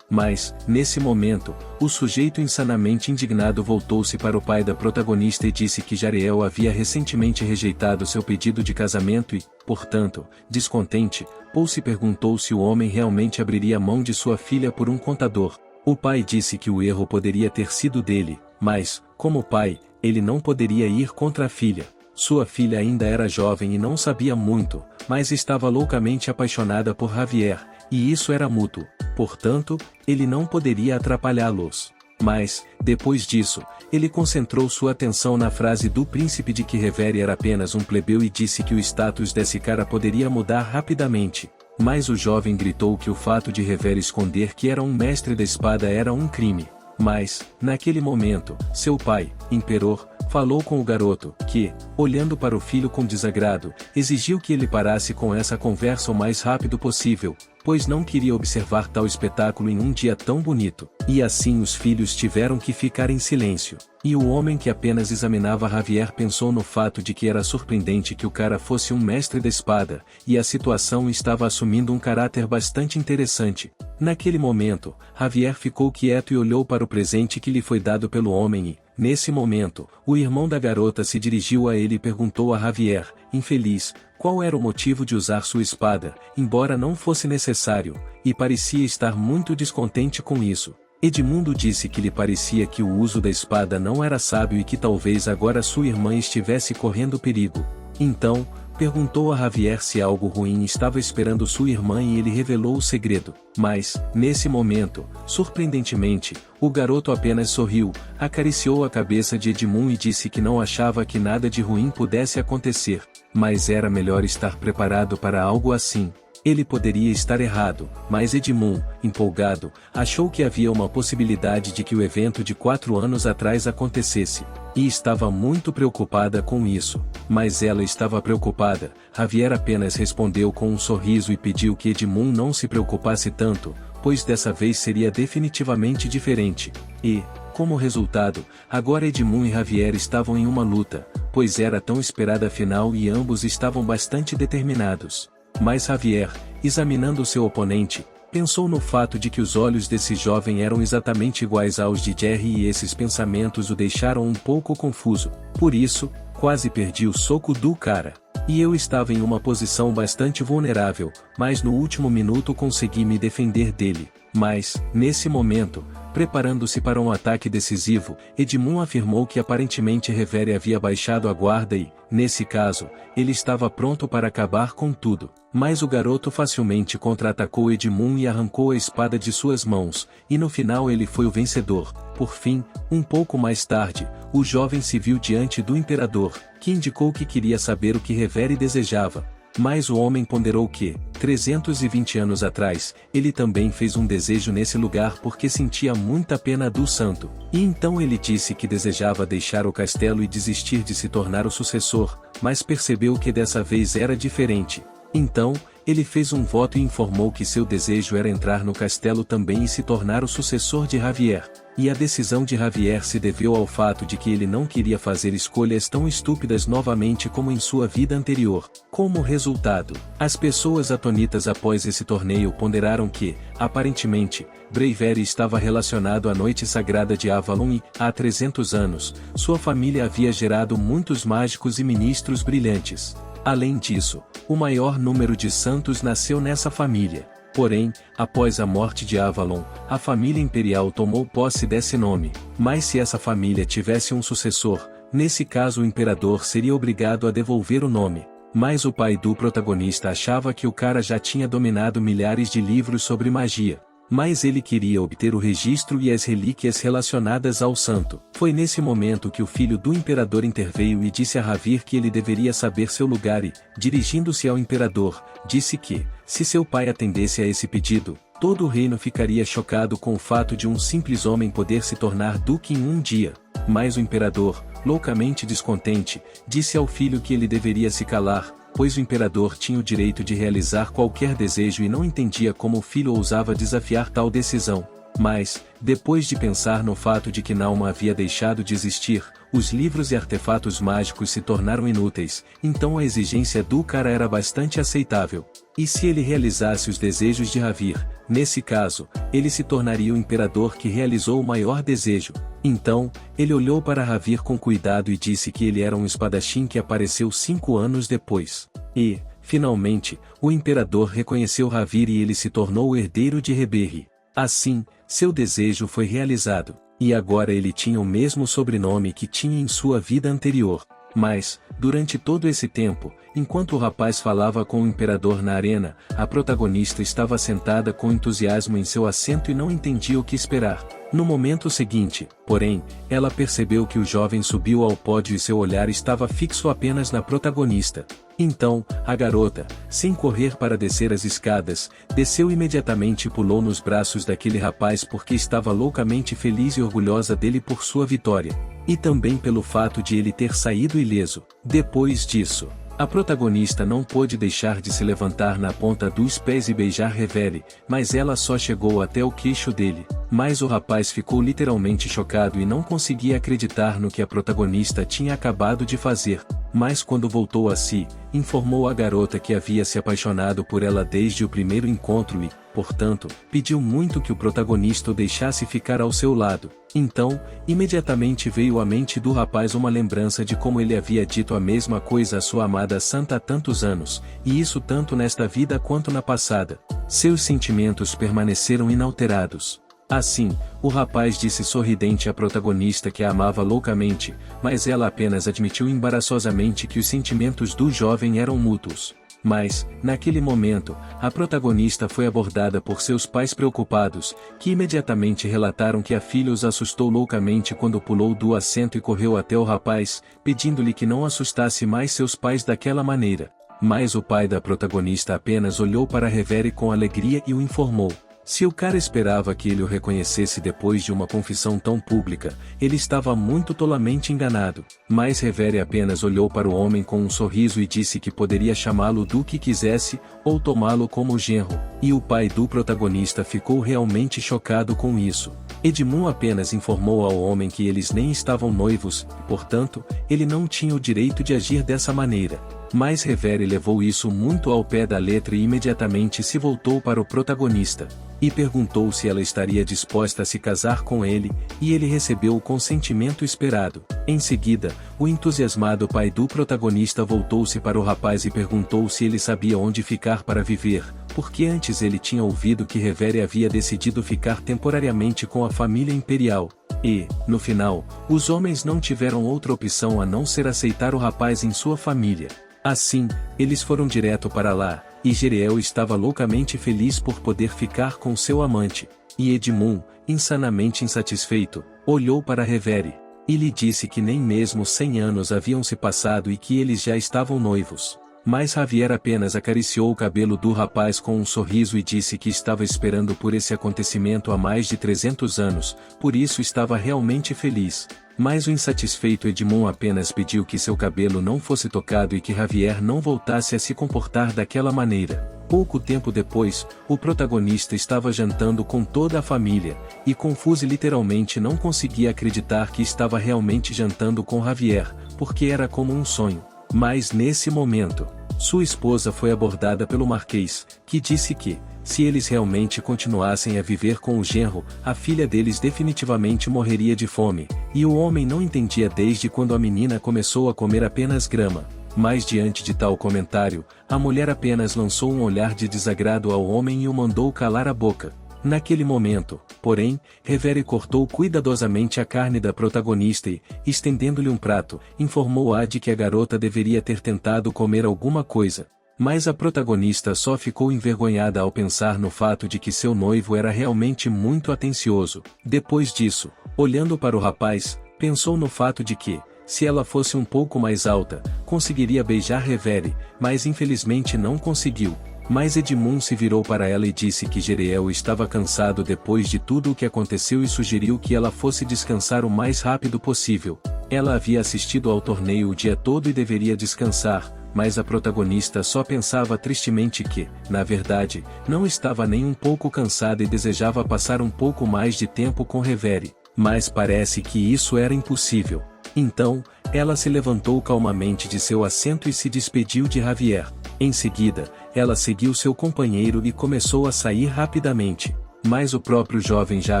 Mas, nesse momento, o sujeito insanamente indignado voltou-se para o pai da protagonista e disse que Jeriel havia recentemente rejeitado seu pedido de casamento e, portanto, descontente, Paul se perguntou se o homem realmente abriria mão de sua filha por um contador. O pai disse que o erro poderia ter sido dele, mas, como pai, ele não poderia ir contra a filha. Sua filha ainda era jovem e não sabia muito, mas estava loucamente apaixonada por Javier, e isso era mútuo. Portanto, ele não poderia atrapalhá-los. Mas, depois disso, ele concentrou sua atenção na frase do príncipe de que Revere era apenas um plebeu e disse que o status desse cara poderia mudar rapidamente. Mas o jovem gritou que o fato de Revere esconder que era um mestre da espada era um crime. Mas, naquele momento, seu pai, Imperor, falou com o garoto, que, olhando para o filho com desagrado, exigiu que ele parasse com essa conversa o mais rápido possível, pois não queria observar tal espetáculo em um dia tão bonito. E assim os filhos tiveram que ficar em silêncio. E o homem que apenas examinava Javier pensou no fato de que era surpreendente que o cara fosse um mestre da espada, e a situação estava assumindo um caráter bastante interessante. Naquele momento, Javier ficou quieto e olhou para o presente que lhe foi dado pelo homem e, nesse momento, o irmão da garota se dirigiu a ele e perguntou a Javier, infeliz, qual era o motivo de usar sua espada, embora não fosse necessário, e parecia estar muito descontente com isso. Edmundo disse que lhe parecia que o uso da espada não era sábio e que talvez agora sua irmã estivesse correndo perigo. Então, perguntou a Javier se algo ruim estava esperando sua irmã e ele revelou o segredo. Mas, nesse momento, surpreendentemente, o garoto apenas sorriu, acariciou a cabeça de Edmund e disse que não achava que nada de ruim pudesse acontecer, mas era melhor estar preparado para algo assim. Ele poderia estar errado, mas Edmund, empolgado, achou que havia uma possibilidade de que o evento de 4 anos atrás acontecesse, e estava muito preocupada com isso. Mas ela estava preocupada. Javier apenas respondeu com um sorriso e pediu que Edmund não se preocupasse tanto, pois dessa vez seria definitivamente diferente. E, como resultado, agora Edmund e Javier estavam em uma luta, pois era tão esperada a final e ambos estavam bastante determinados. Mas Javier, examinando seu oponente, pensou no fato de que os olhos desse jovem eram exatamente iguais aos de Jerry e esses pensamentos o deixaram um pouco confuso. Por isso, quase perdi o soco do cara. E eu estava em uma posição bastante vulnerável, mas no último minuto consegui me defender dele. Mas, nesse momento, preparando-se para um ataque decisivo, Edmund afirmou que aparentemente Revere havia baixado a guarda e, nesse caso, ele estava pronto para acabar com tudo. Mas o garoto facilmente contra-atacou Edmund e arrancou a espada de suas mãos, e no final ele foi o vencedor. Por fim, um pouco mais tarde, o jovem se viu diante do imperador, que indicou que queria saber o que Revere desejava. Mas o homem ponderou que, 320 anos atrás, ele também fez um desejo nesse lugar porque sentia muita pena do santo. E então ele disse que desejava deixar o castelo e desistir de se tornar o sucessor, mas percebeu que dessa vez era diferente. Então, ele fez um voto e informou que seu desejo era entrar no castelo também e se tornar o sucessor de Javier. E a decisão de Javier se deveu ao fato de que ele não queria fazer escolhas tão estúpidas novamente como em sua vida anterior. Como resultado, as pessoas atônitas após esse torneio ponderaram que, aparentemente, Bravery estava relacionado à noite sagrada de Avalon e, há 300 anos, sua família havia gerado muitos mágicos e ministros brilhantes. Além disso, o maior número de santos nasceu nessa família. Porém, após a morte de Avalon, a família imperial tomou posse desse nome. Mas se essa família tivesse um sucessor, nesse caso o imperador seria obrigado a devolver o nome. Mas o pai do protagonista achava que o cara já tinha dominado milhares de livros sobre magia. mas ele queria obter o registro e as relíquias relacionadas ao santo. Foi nesse momento que o filho do imperador interveio e disse a Javier que ele deveria saber seu lugar e, dirigindo-se ao imperador, disse que, se seu pai atendesse a esse pedido, todo o reino ficaria chocado com o fato de um simples homem poder se tornar duque em um dia. Mas o imperador, loucamente descontente, disse ao filho que ele deveria se calar, pois o imperador tinha o direito de realizar qualquer desejo e não entendia como o filho ousava desafiar tal decisão. Mas, depois de pensar no fato de que Nauma havia deixado de existir, os livros e artefatos mágicos se tornaram inúteis, então a exigência do cara era bastante aceitável. E se ele realizasse os desejos de Javier, nesse caso, ele se tornaria o imperador que realizou o maior desejo. Então, ele olhou para Javier com cuidado e disse que ele era um espadachim que apareceu 5 anos depois. E, finalmente, o imperador reconheceu Javier e ele se tornou o herdeiro de Reberry. Assim, seu desejo foi realizado, e agora ele tinha o mesmo sobrenome que tinha em sua vida anterior. Mas, durante todo esse tempo, enquanto o rapaz falava com o imperador na arena, a protagonista estava sentada com entusiasmo em seu assento e não entendia o que esperar. No momento seguinte, porém, ela percebeu que o jovem subiu ao pódio e seu olhar estava fixo apenas na protagonista. Então, a garota, sem correr para descer as escadas, desceu imediatamente e pulou nos braços daquele rapaz porque estava loucamente feliz e orgulhosa dele por sua vitória. E também pelo fato de ele ter saído ileso. Depois disso, a protagonista não pôde deixar de se levantar na ponta dos pés e beijar Reverie, mas ela só chegou até o queixo dele. Mas o rapaz ficou literalmente chocado e não conseguia acreditar no que a protagonista tinha acabado de fazer. Mas quando voltou a si, informou a garota que havia se apaixonado por ela desde o primeiro encontro e, portanto, pediu muito que o protagonista o deixasse ficar ao seu lado. Então, imediatamente veio à mente do rapaz uma lembrança de como ele havia dito a mesma coisa à sua amada santa há tantos anos, e isso tanto nesta vida quanto na passada. Seus sentimentos permaneceram inalterados. Assim, o rapaz disse sorridente à protagonista que a amava loucamente, mas ela apenas admitiu embaraçosamente que os sentimentos do jovem eram mútuos. Mas, naquele momento, a protagonista foi abordada por seus pais preocupados, que imediatamente relataram que a filha os assustou loucamente quando pulou do assento e correu até o rapaz, pedindo-lhe que não assustasse mais seus pais daquela maneira. Mas o pai da protagonista apenas olhou para Reverie com alegria e o informou. Se o cara esperava que ele o reconhecesse depois de uma confissão tão pública, ele estava muito tolamente enganado. Mas Reverie apenas olhou para o homem com um sorriso e disse que poderia chamá-lo do que quisesse, ou tomá-lo como genro, e o pai do protagonista ficou realmente chocado com isso. Edmund apenas informou ao homem que eles nem estavam noivos, e portanto, ele não tinha o direito de agir dessa maneira. Mas Reverie levou isso muito ao pé da letra e imediatamente se voltou para o protagonista, e perguntou se ela estaria disposta a se casar com ele, e ele recebeu o consentimento esperado. Em seguida, o entusiasmado pai do protagonista voltou-se para o rapaz e perguntou se ele sabia onde ficar para viver, porque antes ele tinha ouvido que Reverie havia decidido ficar temporariamente com a família imperial. E, no final, os homens não tiveram outra opção a não ser aceitar o rapaz em sua família. Assim, eles foram direto para lá, e Jeriel estava loucamente feliz por poder ficar com seu amante. E Edmund, insanamente insatisfeito, olhou para Reverie, e lhe disse que nem mesmo 100 anos haviam se passado e que eles já estavam noivos. Mas Javier apenas acariciou o cabelo do rapaz com um sorriso e disse que estava esperando por esse acontecimento há mais de 300 anos, por isso estava realmente feliz. Mas o insatisfeito Edmund apenas pediu que seu cabelo não fosse tocado e que Javier não voltasse a se comportar daquela maneira. Pouco tempo depois, o protagonista estava jantando com toda a família, e confuso literalmente não conseguia acreditar que estava realmente jantando com Javier, porque era como um sonho. Mas nesse momento, sua esposa foi abordada pelo Marquês, que disse que, se eles realmente continuassem a viver com o genro, a filha deles definitivamente morreria de fome, e o homem não entendia desde quando a menina começou a comer apenas grama. Mas diante de tal comentário, a mulher apenas lançou um olhar de desagrado ao homem e o mandou calar a boca. Naquele momento, porém, Reverie cortou cuidadosamente a carne da protagonista e, estendendo-lhe um prato, informou-a de que a garota deveria ter tentado comer alguma coisa. Mas a protagonista só ficou envergonhada ao pensar no fato de que seu noivo era realmente muito atencioso. Depois disso, olhando para o rapaz, pensou no fato de que, se ela fosse um pouco mais alta, conseguiria beijar Revere, mas infelizmente não conseguiu. Mas Edmund se virou para ela e disse que Jeriel estava cansado depois de tudo o que aconteceu e sugeriu que ela fosse descansar o mais rápido possível. Ela havia assistido ao torneio o dia todo e deveria descansar, mas a protagonista só pensava tristemente que, na verdade, não estava nem um pouco cansada e desejava passar um pouco mais de tempo com Revere, mas parece que isso era impossível. Então, ela se levantou calmamente de seu assento e se despediu de Javier. Em seguida, ela seguiu seu companheiro e começou a sair rapidamente. Mas o próprio jovem já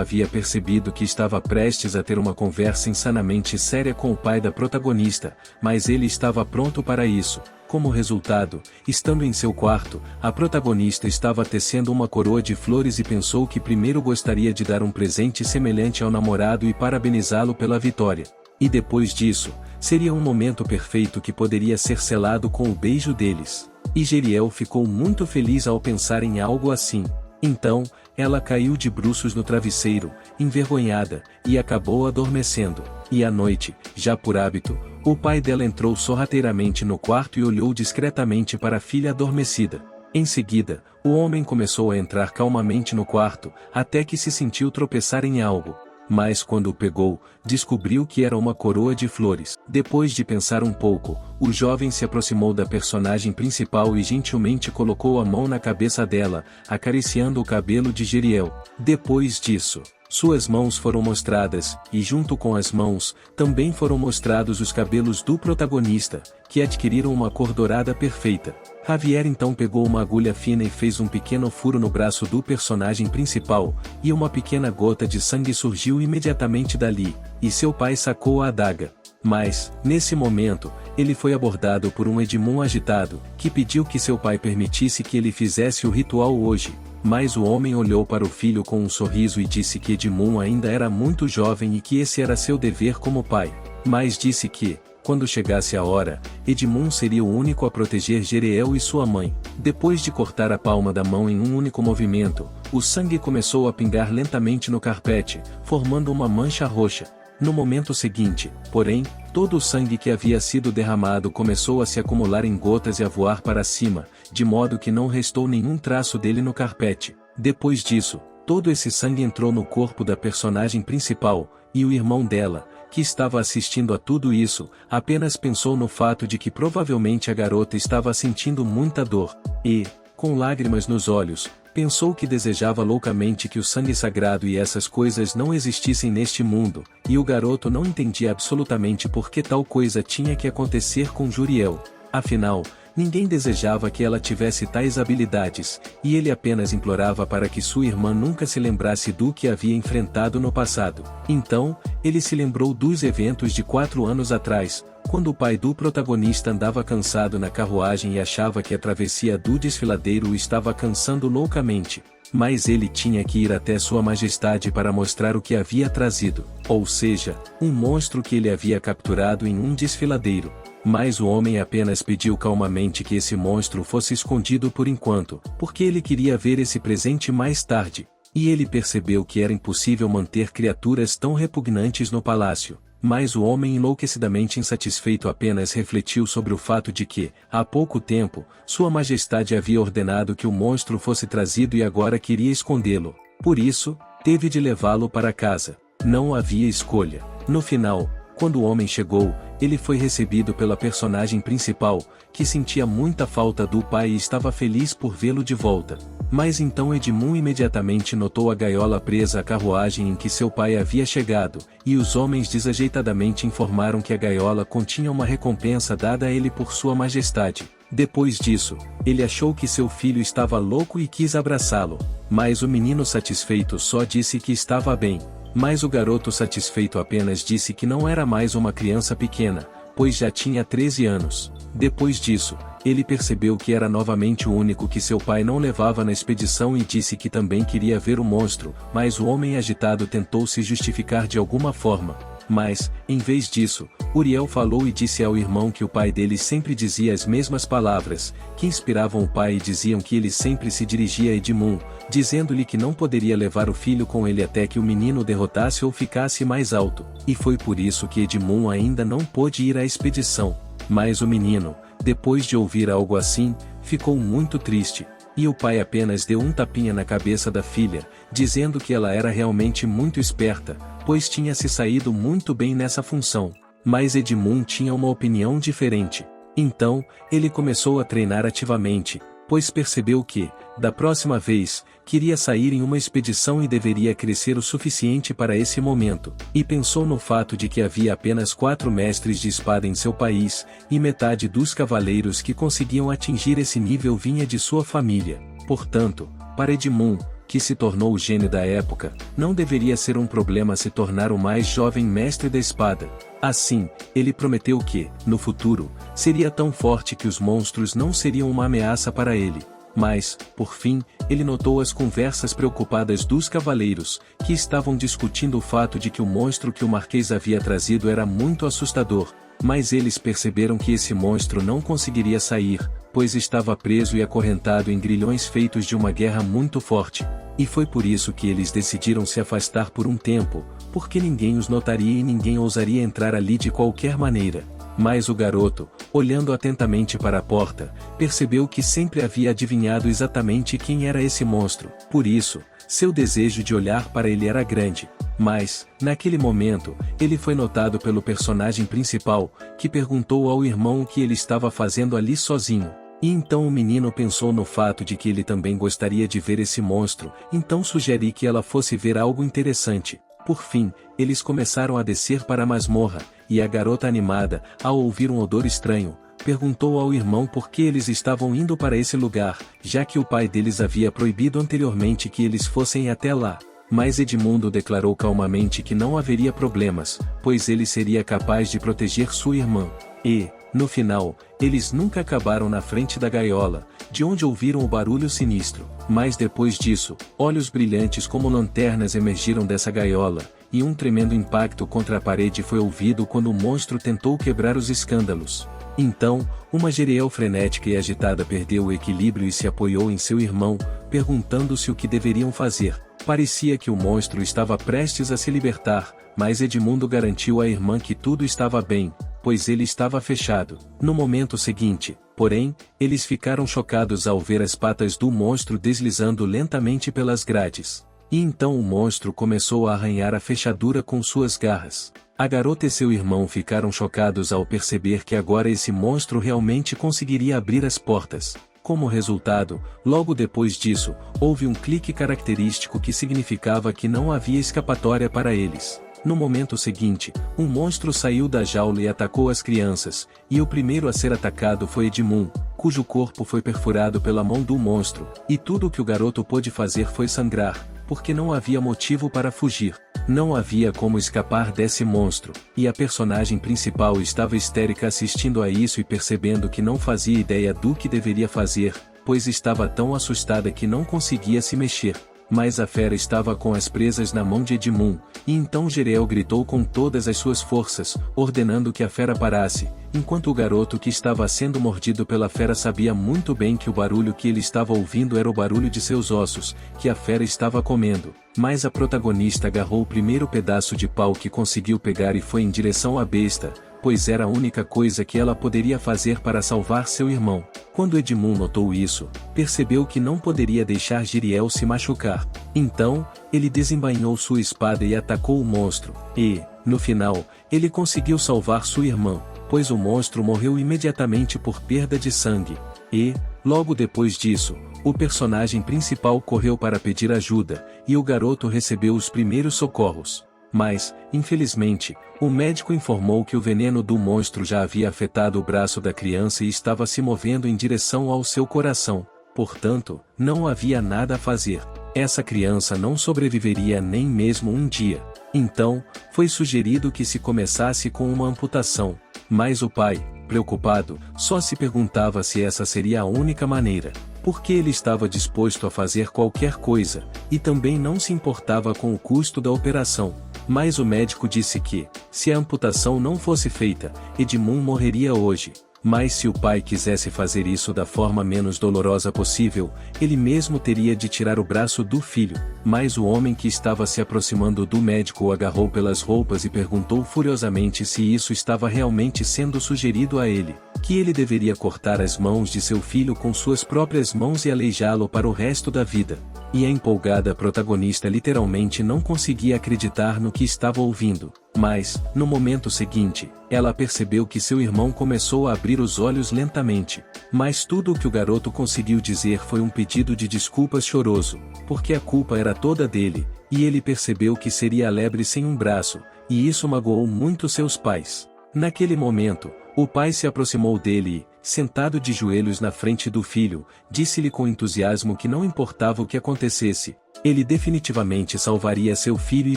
havia percebido que estava prestes a ter uma conversa insanamente séria com o pai da protagonista, mas ele estava pronto para isso. Como resultado, estando em seu quarto, a protagonista estava tecendo uma coroa de flores e pensou que primeiro gostaria de dar um presente semelhante ao namorado e parabenizá-lo pela vitória. E depois disso, seria um momento perfeito que poderia ser selado com o beijo deles. E Jeriel ficou muito feliz ao pensar em algo assim. Então, ela caiu de bruços no travesseiro, envergonhada, e acabou adormecendo. E à noite, já por hábito, o pai dela entrou sorrateiramente no quarto e olhou discretamente para a filha adormecida. Em seguida, o homem começou a entrar calmamente no quarto, até que se sentiu tropeçar em algo. Mas quando o pegou, descobriu que era uma coroa de flores. Depois de pensar um pouco, o jovem se aproximou da personagem principal e gentilmente colocou a mão na cabeça dela, acariciando o cabelo de Jeriel. Depois disso, suas mãos foram mostradas, e junto com as mãos, também foram mostrados os cabelos do protagonista, que adquiriram uma cor dourada perfeita. Javier então pegou uma agulha fina e fez um pequeno furo no braço do personagem principal, e uma pequena gota de sangue surgiu imediatamente dali, e seu pai sacou a adaga. Mas, nesse momento, ele foi abordado por um Edmund agitado, que pediu que seu pai permitisse que ele fizesse o ritual hoje. Mas o homem olhou para o filho com um sorriso e disse que Edmund ainda era muito jovem e que esse era seu dever como pai. Mas disse que, quando chegasse a hora, Edmund seria o único a proteger Jeriel e sua mãe. Depois de cortar a palma da mão em um único movimento, o sangue começou a pingar lentamente no carpete, formando uma mancha roxa. No momento seguinte, porém, todo o sangue que havia sido derramado começou a se acumular em gotas e a voar para cima, de modo que não restou nenhum traço dele no carpete. Depois disso, todo esse sangue entrou no corpo da personagem principal, e o irmão dela, que estava assistindo a tudo isso, apenas pensou no fato de que provavelmente a garota estava sentindo muita dor, e, com lágrimas nos olhos, pensou que desejava loucamente que o sangue sagrado e essas coisas não existissem neste mundo, e o garoto não entendia absolutamente por que tal coisa tinha que acontecer com Jeriel. Afinal, ninguém desejava que ela tivesse tais habilidades, e ele apenas implorava para que sua irmã nunca se lembrasse do que havia enfrentado no passado. Então, ele se lembrou dos eventos de 4 anos atrás, quando o pai do protagonista andava cansado na carruagem e achava que a travessia do desfiladeiro o estava cansando loucamente. Mas ele tinha que ir até Sua Majestade para mostrar o que havia trazido, ou seja, um monstro que ele havia capturado em um desfiladeiro. Mas o homem apenas pediu calmamente que esse monstro fosse escondido por enquanto, porque ele queria ver esse presente mais tarde. E ele percebeu que era impossível manter criaturas tão repugnantes no palácio. Mas o homem enlouquecidamente insatisfeito apenas refletiu sobre o fato de que, há pouco tempo, Sua Majestade havia ordenado que o monstro fosse trazido e agora queria escondê-lo. Por isso, teve de levá-lo para casa. Não havia escolha. No final, quando o homem chegou, ele foi recebido pela personagem principal, que sentia muita falta do pai e estava feliz por vê-lo de volta. Mas então Edmund imediatamente notou a gaiola presa à carruagem em que seu pai havia chegado, e os homens desajeitadamente informaram que a gaiola continha uma recompensa dada a ele por Sua Majestade. Depois disso, ele achou que seu filho estava louco e quis abraçá-lo, mas o menino satisfeito só disse que estava bem. Mas o garoto satisfeito apenas disse que não era mais uma criança pequena, pois já tinha 13 anos. Depois disso, ele percebeu que era novamente o único que seu pai não levava na expedição e disse que também queria ver o monstro, mas o homem agitado tentou se justificar de alguma forma. Mas, em vez disso, Uriel falou e disse ao irmão que o pai deles sempre dizia as mesmas palavras, que inspiravam o pai e diziam que ele sempre se dirigia a Edmum, dizendo-lhe que não poderia levar o filho com ele até que o menino derrotasse ou ficasse mais alto, e foi por isso que Edmum ainda não pôde ir à expedição. Mas o menino, depois de ouvir algo assim, ficou muito triste, e o pai apenas deu um tapinha na cabeça da filha, dizendo que ela era realmente muito esperta, pois tinha se saído muito bem nessa função. Mas Edmum tinha uma opinião diferente. Então, ele começou a treinar ativamente, pois percebeu que, da próxima vez, queria sair em uma expedição e deveria crescer o suficiente para esse momento, e pensou no fato de que havia apenas 4 mestres de espada em seu país, e metade dos cavaleiros que conseguiam atingir esse nível vinha de sua família. Portanto, para Edmum, que se tornou o gênio da época, não deveria ser um problema se tornar o mais jovem mestre da espada. Assim, ele prometeu que, no futuro, seria tão forte que os monstros não seriam uma ameaça para ele. Mas, por fim, ele notou as conversas preocupadas dos cavaleiros, que estavam discutindo o fato de que o monstro que o Marquês havia trazido era muito assustador, mas eles perceberam que esse monstro não conseguiria sair, pois estava preso e acorrentado em grilhões feitos de uma guerra muito forte. E foi por isso que eles decidiram se afastar por um tempo, porque ninguém os notaria e ninguém ousaria entrar ali de qualquer maneira. Mas o garoto, olhando atentamente para a porta, percebeu que sempre havia adivinhado exatamente quem era esse monstro. Por isso, seu desejo de olhar para ele era grande. Mas, naquele momento, ele foi notado pelo personagem principal, que perguntou ao irmão o que ele estava fazendo ali sozinho. E então o menino pensou no fato de que ele também gostaria de ver esse monstro, então sugeri que ela fosse ver algo interessante. Por fim, eles começaram a descer para a masmorra, e a garota animada, ao ouvir um odor estranho, perguntou ao irmão por que eles estavam indo para esse lugar, já que o pai deles havia proibido anteriormente que eles fossem até lá. Mas Edmundo declarou calmamente que não haveria problemas, pois ele seria capaz de proteger sua irmã. E, no final, eles nunca acabaram na frente da gaiola, de onde ouviram o barulho sinistro. Mas depois disso, olhos brilhantes como lanternas emergiram dessa gaiola, e um tremendo impacto contra a parede foi ouvido quando o monstro tentou quebrar os escândalos. Então, uma Jeriel frenética e agitada perdeu o equilíbrio e se apoiou em seu irmão, perguntando-se o que deveriam fazer. Parecia que o monstro estava prestes a se libertar, mas Edmundo garantiu à irmã que tudo estava bem, pois ele estava fechado. No momento seguinte, porém, eles ficaram chocados ao ver as patas do monstro deslizando lentamente pelas grades. E então o monstro começou a arranhar a fechadura com suas garras. A garota e seu irmão ficaram chocados ao perceber que agora esse monstro realmente conseguiria abrir as portas. Como resultado, logo depois disso, houve um clique característico que significava que não havia escapatória para eles. No momento seguinte, um monstro saiu da jaula e atacou as crianças, e o primeiro a ser atacado foi Edmum, cujo corpo foi perfurado pela mão do monstro, e tudo o que o garoto pôde fazer foi sangrar, porque não havia motivo para fugir. Não havia como escapar desse monstro, e a personagem principal estava histérica assistindo a isso e percebendo que não fazia ideia do que deveria fazer, pois estava tão assustada que não conseguia se mexer. Mas a fera estava com as presas na mão de Edmum, e então Jeriel gritou com todas as suas forças, ordenando que a fera parasse, enquanto o garoto que estava sendo mordido pela fera sabia muito bem que o barulho que ele estava ouvindo era o barulho de seus ossos, que a fera estava comendo. Mas a protagonista agarrou o primeiro pedaço de pau que conseguiu pegar e foi em direção à besta, pois era a única coisa que ela poderia fazer para salvar seu irmão. Quando Edmum notou isso, percebeu que não poderia deixar Jeriel se machucar. Então, ele desembainhou sua espada e atacou o monstro, e, no final, ele conseguiu salvar sua irmã, pois o monstro morreu imediatamente por perda de sangue. E, logo depois disso, o personagem principal correu para pedir ajuda, e o garoto recebeu os primeiros socorros. Mas, infelizmente, o médico informou que o veneno do monstro já havia afetado o braço da criança e estava se movendo em direção ao seu coração. Portanto, não havia nada a fazer. Essa criança não sobreviveria nem mesmo um dia. Então, foi sugerido que se começasse com uma amputação. Mas o pai, preocupado, só se perguntava se essa seria a única maneira, porque ele estava disposto a fazer qualquer coisa, e também não se importava com o custo da operação. Mas o médico disse que, se a amputação não fosse feita, Edmund morreria hoje. Mas se o pai quisesse fazer isso da forma menos dolorosa possível, ele mesmo teria de tirar o braço do filho. Mas o homem que estava se aproximando do médico o agarrou pelas roupas e perguntou furiosamente se isso estava realmente sendo sugerido a ele, que ele deveria cortar as mãos de seu filho com suas próprias mãos e aleijá-lo para o resto da vida. E a empolgada protagonista literalmente não conseguia acreditar no que estava ouvindo. Mas, no momento seguinte, ela percebeu que seu irmão começou a abrir os olhos lentamente. Mas tudo o que o garoto conseguiu dizer foi um pedido de desculpas choroso, porque a culpa era toda dele, e ele percebeu que seria lebre sem um braço, e isso magoou muito seus pais. Naquele momento, o pai se aproximou dele e, sentado de joelhos na frente do filho, disse-lhe com entusiasmo que não importava o que acontecesse, ele definitivamente salvaria seu filho e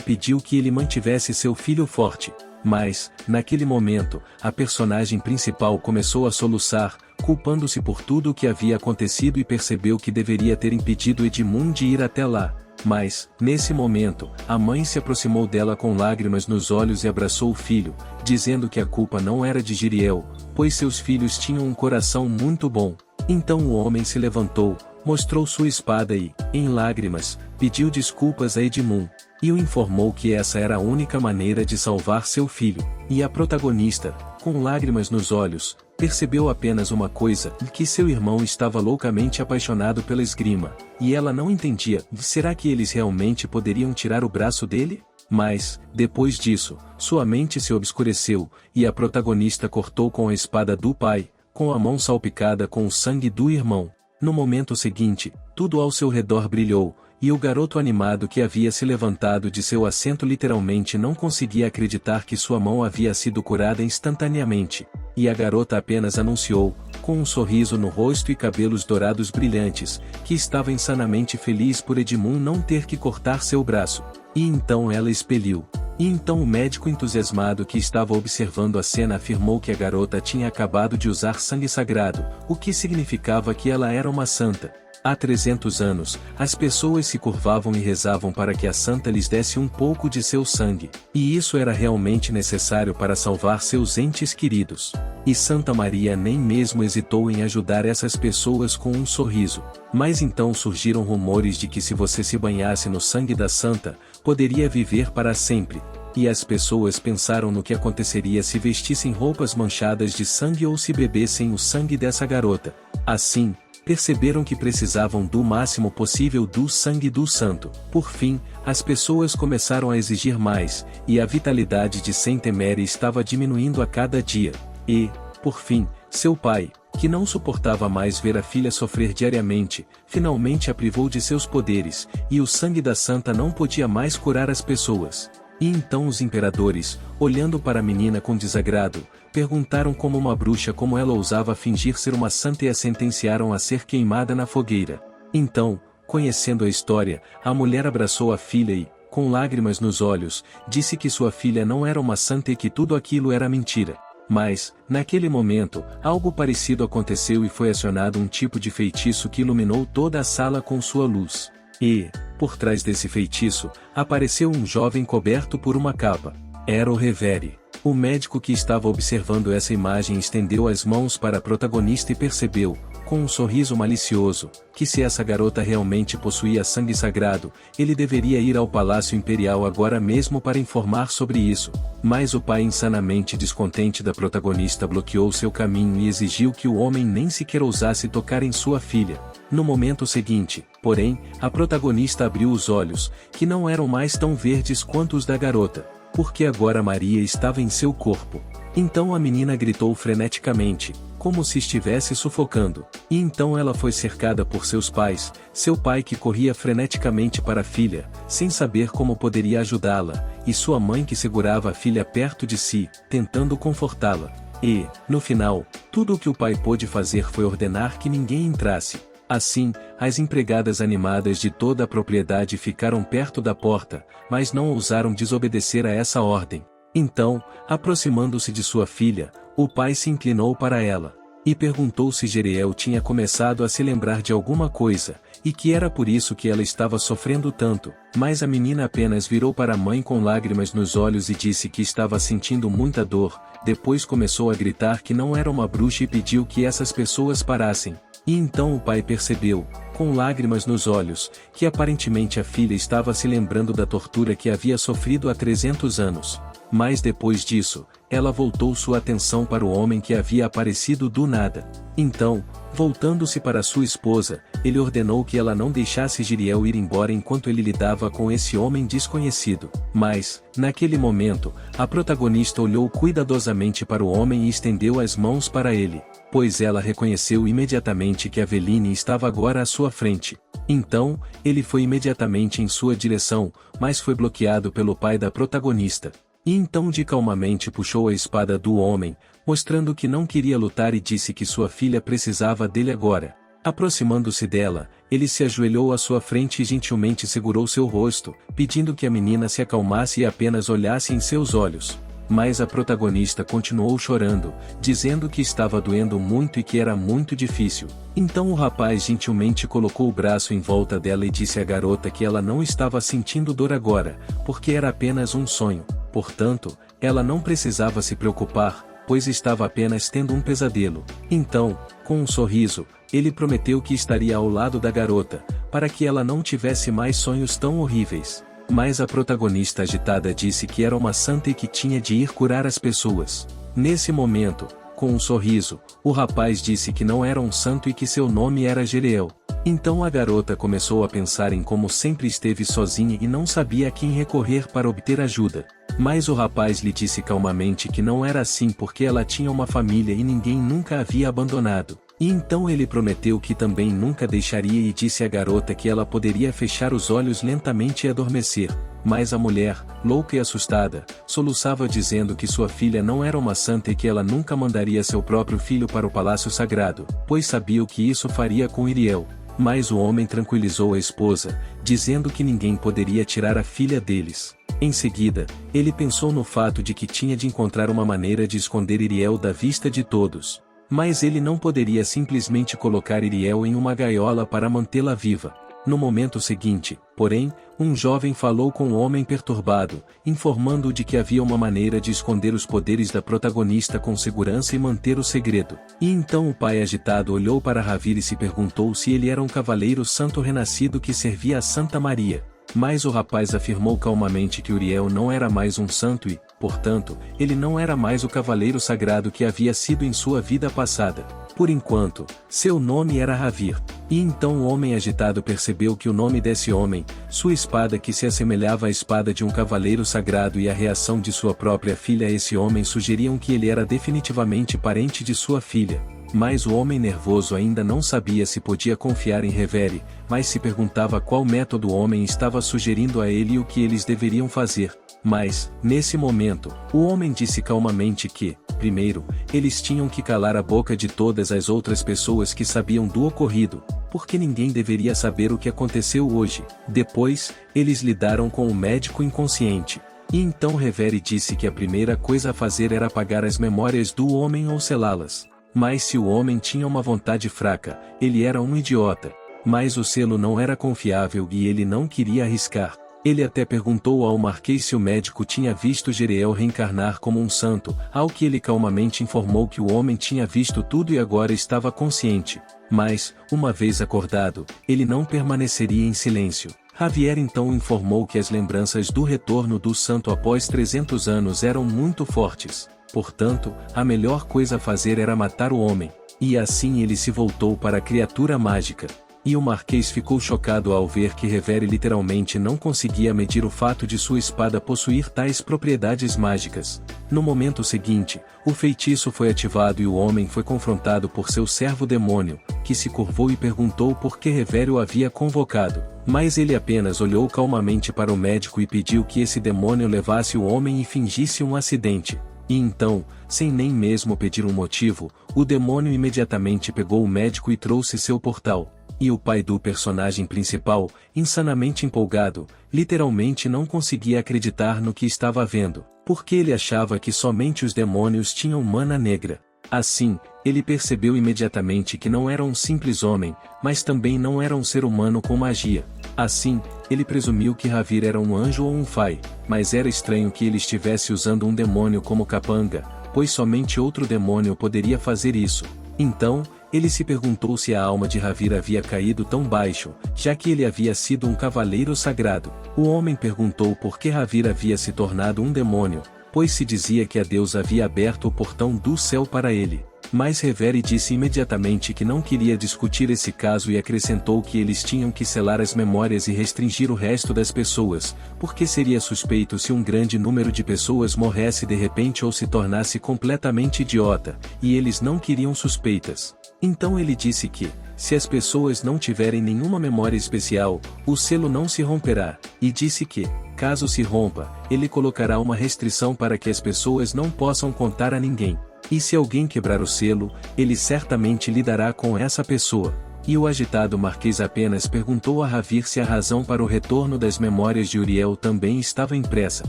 pediu que ele mantivesse seu filho forte. Mas, naquele momento, a personagem principal começou a soluçar, culpando-se por tudo o que havia acontecido e percebeu que deveria ter impedido Edmund de ir até lá. Mas, nesse momento, a mãe se aproximou dela com lágrimas nos olhos e abraçou o filho, dizendo que a culpa não era de Jeriel, pois seus filhos tinham um coração muito bom. Então o homem se levantou, mostrou sua espada e, em lágrimas, pediu desculpas a Edmund, e o informou que essa era a única maneira de salvar seu filho. E a protagonista, com lágrimas nos olhos, percebeu apenas uma coisa, que seu irmão estava loucamente apaixonado pela esgrima, e ela não entendia, será que eles realmente poderiam tirar o braço dele? Mas, depois disso, sua mente se obscureceu, e a protagonista cortou com a espada do pai, com a mão salpicada com o sangue do irmão. No momento seguinte, tudo ao seu redor brilhou, e o garoto animado que havia se levantado de seu assento literalmente não conseguia acreditar que sua mão havia sido curada instantaneamente. E a garota apenas anunciou, com um sorriso no rosto e cabelos dourados brilhantes, que estava insanamente feliz por Edmund não ter que cortar seu braço. E então ela expeliu. E então o médico entusiasmado que estava observando a cena afirmou que a garota tinha acabado de usar sangue sagrado, o que significava que ela era uma santa. Há 300 anos, as pessoas se curvavam e rezavam para que a santa lhes desse um pouco de seu sangue, e isso era realmente necessário para salvar seus entes queridos. E Santa Maria nem mesmo hesitou em ajudar essas pessoas com um sorriso. Mas então surgiram rumores de que se você se banhasse no sangue da santa, poderia viver para sempre. E as pessoas pensaram no que aconteceria se vestissem roupas manchadas de sangue ou se bebessem o sangue dessa garota. Assim, perceberam que precisavam do máximo possível do sangue do santo. Por fim, as pessoas começaram a exigir mais, e a vitalidade de Saint-Emery estava diminuindo a cada dia. E, por fim, seu pai, que não suportava mais ver a filha sofrer diariamente, finalmente a privou de seus poderes, e o sangue da santa não podia mais curar as pessoas. E então os imperadores, olhando para a menina com desagrado, perguntaram como uma bruxa como ela ousava fingir ser uma santa e a sentenciaram a ser queimada na fogueira. Então, conhecendo a história, a mulher abraçou a filha e, com lágrimas nos olhos, disse que sua filha não era uma santa e que tudo aquilo era mentira. Mas, naquele momento, algo parecido aconteceu e foi acionado um tipo de feitiço que iluminou toda a sala com sua luz. E, por trás desse feitiço, apareceu um jovem coberto por uma capa. Era o Reverie. O médico que estava observando essa imagem estendeu as mãos para a protagonista e percebeu, com um sorriso malicioso, que se essa garota realmente possuía sangue sagrado, ele deveria ir ao Palácio Imperial agora mesmo para informar sobre isso. Mas o pai insanamente descontente da protagonista bloqueou seu caminho e exigiu que o homem nem sequer ousasse tocar em sua filha. No momento seguinte, porém, a protagonista abriu os olhos, que não eram mais tão verdes quanto os da garota, porque agora Maria estava em seu corpo. Então a menina gritou freneticamente, como se estivesse sufocando, e então ela foi cercada por seus pais, seu pai que corria freneticamente para a filha, sem saber como poderia ajudá-la, e sua mãe que segurava a filha perto de si, tentando confortá-la. E, no final, tudo o que o pai pôde fazer foi ordenar que ninguém entrasse. Assim, as empregadas animadas de toda a propriedade ficaram perto da porta, mas não ousaram desobedecer a essa ordem. Então, aproximando-se de sua filha, o pai se inclinou para ela, e perguntou se Jeriel tinha começado a se lembrar de alguma coisa, e que era por isso que ela estava sofrendo tanto, mas a menina apenas virou para a mãe com lágrimas nos olhos e disse que estava sentindo muita dor, depois começou a gritar que não era uma bruxa e pediu que essas pessoas parassem. E então o pai percebeu, com lágrimas nos olhos, que aparentemente a filha estava se lembrando da tortura que havia sofrido há 300 anos. Mas depois disso, ela voltou sua atenção para o homem que havia aparecido do nada. Então, voltando-se para sua esposa, ele ordenou que ela não deixasse Jeriel ir embora enquanto ele lidava com esse homem desconhecido. Mas, naquele momento, a protagonista olhou cuidadosamente para o homem e estendeu as mãos para ele, pois ela reconheceu imediatamente que Aveline estava agora à sua frente. Então, ele foi imediatamente em sua direção, mas foi bloqueado pelo pai da protagonista. E então calmamente puxou a espada do homem, mostrando que não queria lutar e disse que sua filha precisava dele agora. Aproximando-se dela, ele se ajoelhou à sua frente e gentilmente segurou seu rosto, pedindo que a menina se acalmasse e apenas olhasse em seus olhos. Mas a protagonista continuou chorando, dizendo que estava doendo muito e que era muito difícil. Então o rapaz gentilmente colocou o braço em volta dela e disse à garota que ela não estava sentindo dor agora, porque era apenas um sonho. Portanto, ela não precisava se preocupar, pois estava apenas tendo um pesadelo. Então, com um sorriso, ele prometeu que estaria ao lado da garota, para que ela não tivesse mais sonhos tão horríveis. Mas a protagonista agitada disse que era uma santa e que tinha de ir curar as pessoas. Nesse momento, com um sorriso, o rapaz disse que não era um santo e que seu nome era Jeriel. Então a garota começou a pensar em como sempre esteve sozinha e não sabia a quem recorrer para obter ajuda. Mas o rapaz lhe disse calmamente que não era assim porque ela tinha uma família e ninguém nunca a havia abandonado. E então ele prometeu que também nunca deixaria e disse à garota que ela poderia fechar os olhos lentamente e adormecer. Mas a mulher, louca e assustada, soluçava dizendo que sua filha não era uma santa e que ela nunca mandaria seu próprio filho para o palácio sagrado, pois sabia o que isso faria com Iriel. Mas o homem tranquilizou a esposa, dizendo que ninguém poderia tirar a filha deles. Em seguida, ele pensou no fato de que tinha de encontrar uma maneira de esconder Iriel da vista de todos. Mas ele não poderia simplesmente colocar Iriel em uma gaiola para mantê-la viva. No momento seguinte, porém, um jovem falou com o homem perturbado, informando-o de que havia uma maneira de esconder os poderes da protagonista com segurança e manter o segredo. E então o pai agitado olhou para Ravir e se perguntou se ele era um cavaleiro santo renascido que servia a Santa Maria. Mas o rapaz afirmou calmamente que Uriel não era mais um santo e, portanto, ele não era mais o cavaleiro sagrado que havia sido em sua vida passada. Por enquanto, seu nome era Ravir. E então o homem agitado percebeu que o nome desse homem, sua espada que se assemelhava à espada de um cavaleiro sagrado e a reação de sua própria filha a esse homem sugeriam que ele era definitivamente parente de sua filha. Mas o homem nervoso ainda não sabia se podia confiar em Revere, mas se perguntava qual método o homem estava sugerindo a ele e o que eles deveriam fazer. Mas, nesse momento, o homem disse calmamente que, primeiro, eles tinham que calar a boca de todas as outras pessoas que sabiam do ocorrido, porque ninguém deveria saber o que aconteceu hoje. Depois, eles lidaram com o médico inconsciente. E então Revere disse que a primeira coisa a fazer era apagar as memórias do homem ou selá-las. Mas se o homem tinha uma vontade fraca, ele era um idiota. Mas o selo não era confiável e ele não queria arriscar. Ele até perguntou ao Marquês se o médico tinha visto Jeriel reencarnar como um santo, ao que ele calmamente informou que o homem tinha visto tudo e agora estava consciente. Mas, uma vez acordado, ele não permaneceria em silêncio. Javier então informou que as lembranças do retorno do santo após 300 anos eram muito fortes. Portanto, a melhor coisa a fazer era matar o homem. E assim ele se voltou para a criatura mágica. E o Marquês ficou chocado ao ver que Revere literalmente não conseguia medir o fato de sua espada possuir tais propriedades mágicas. No momento seguinte, o feitiço foi ativado e o homem foi confrontado por seu servo demônio, que se curvou e perguntou por que Revere o havia convocado. Mas ele apenas olhou calmamente para o médico e pediu que esse demônio levasse o homem e fingisse um acidente. E então, sem nem mesmo pedir um motivo, o demônio imediatamente pegou o médico e trouxe seu portal. E o pai do personagem principal, insanamente empolgado, literalmente não conseguia acreditar no que estava vendo, porque ele achava que somente os demônios tinham mana negra. Assim, ele percebeu imediatamente que não era um simples homem, mas também não era um ser humano com magia. Assim, ele presumiu que Ravir era um anjo ou um Fai, mas era estranho que ele estivesse usando um demônio como capanga, pois somente outro demônio poderia fazer isso. Então, ele se perguntou se a alma de Ravir havia caído tão baixo, já que ele havia sido um cavaleiro sagrado. O homem perguntou por que Ravir havia se tornado um demônio, pois se dizia que a Deus havia aberto o portão do céu para ele. Mas Revere disse imediatamente que não queria discutir esse caso e acrescentou que eles tinham que selar as memórias e restringir o resto das pessoas, porque seria suspeito se um grande número de pessoas morresse de repente ou se tornasse completamente idiota, e eles não queriam suspeitas. Então ele disse que, se as pessoas não tiverem nenhuma memória especial, o selo não se romperá, e disse que, caso se rompa, ele colocará uma restrição para que as pessoas não possam contar a ninguém. E se alguém quebrar o selo, ele certamente lidará com essa pessoa. E o agitado marquês apenas perguntou a Ravir se a razão para o retorno das memórias de Uriel também estava impressa.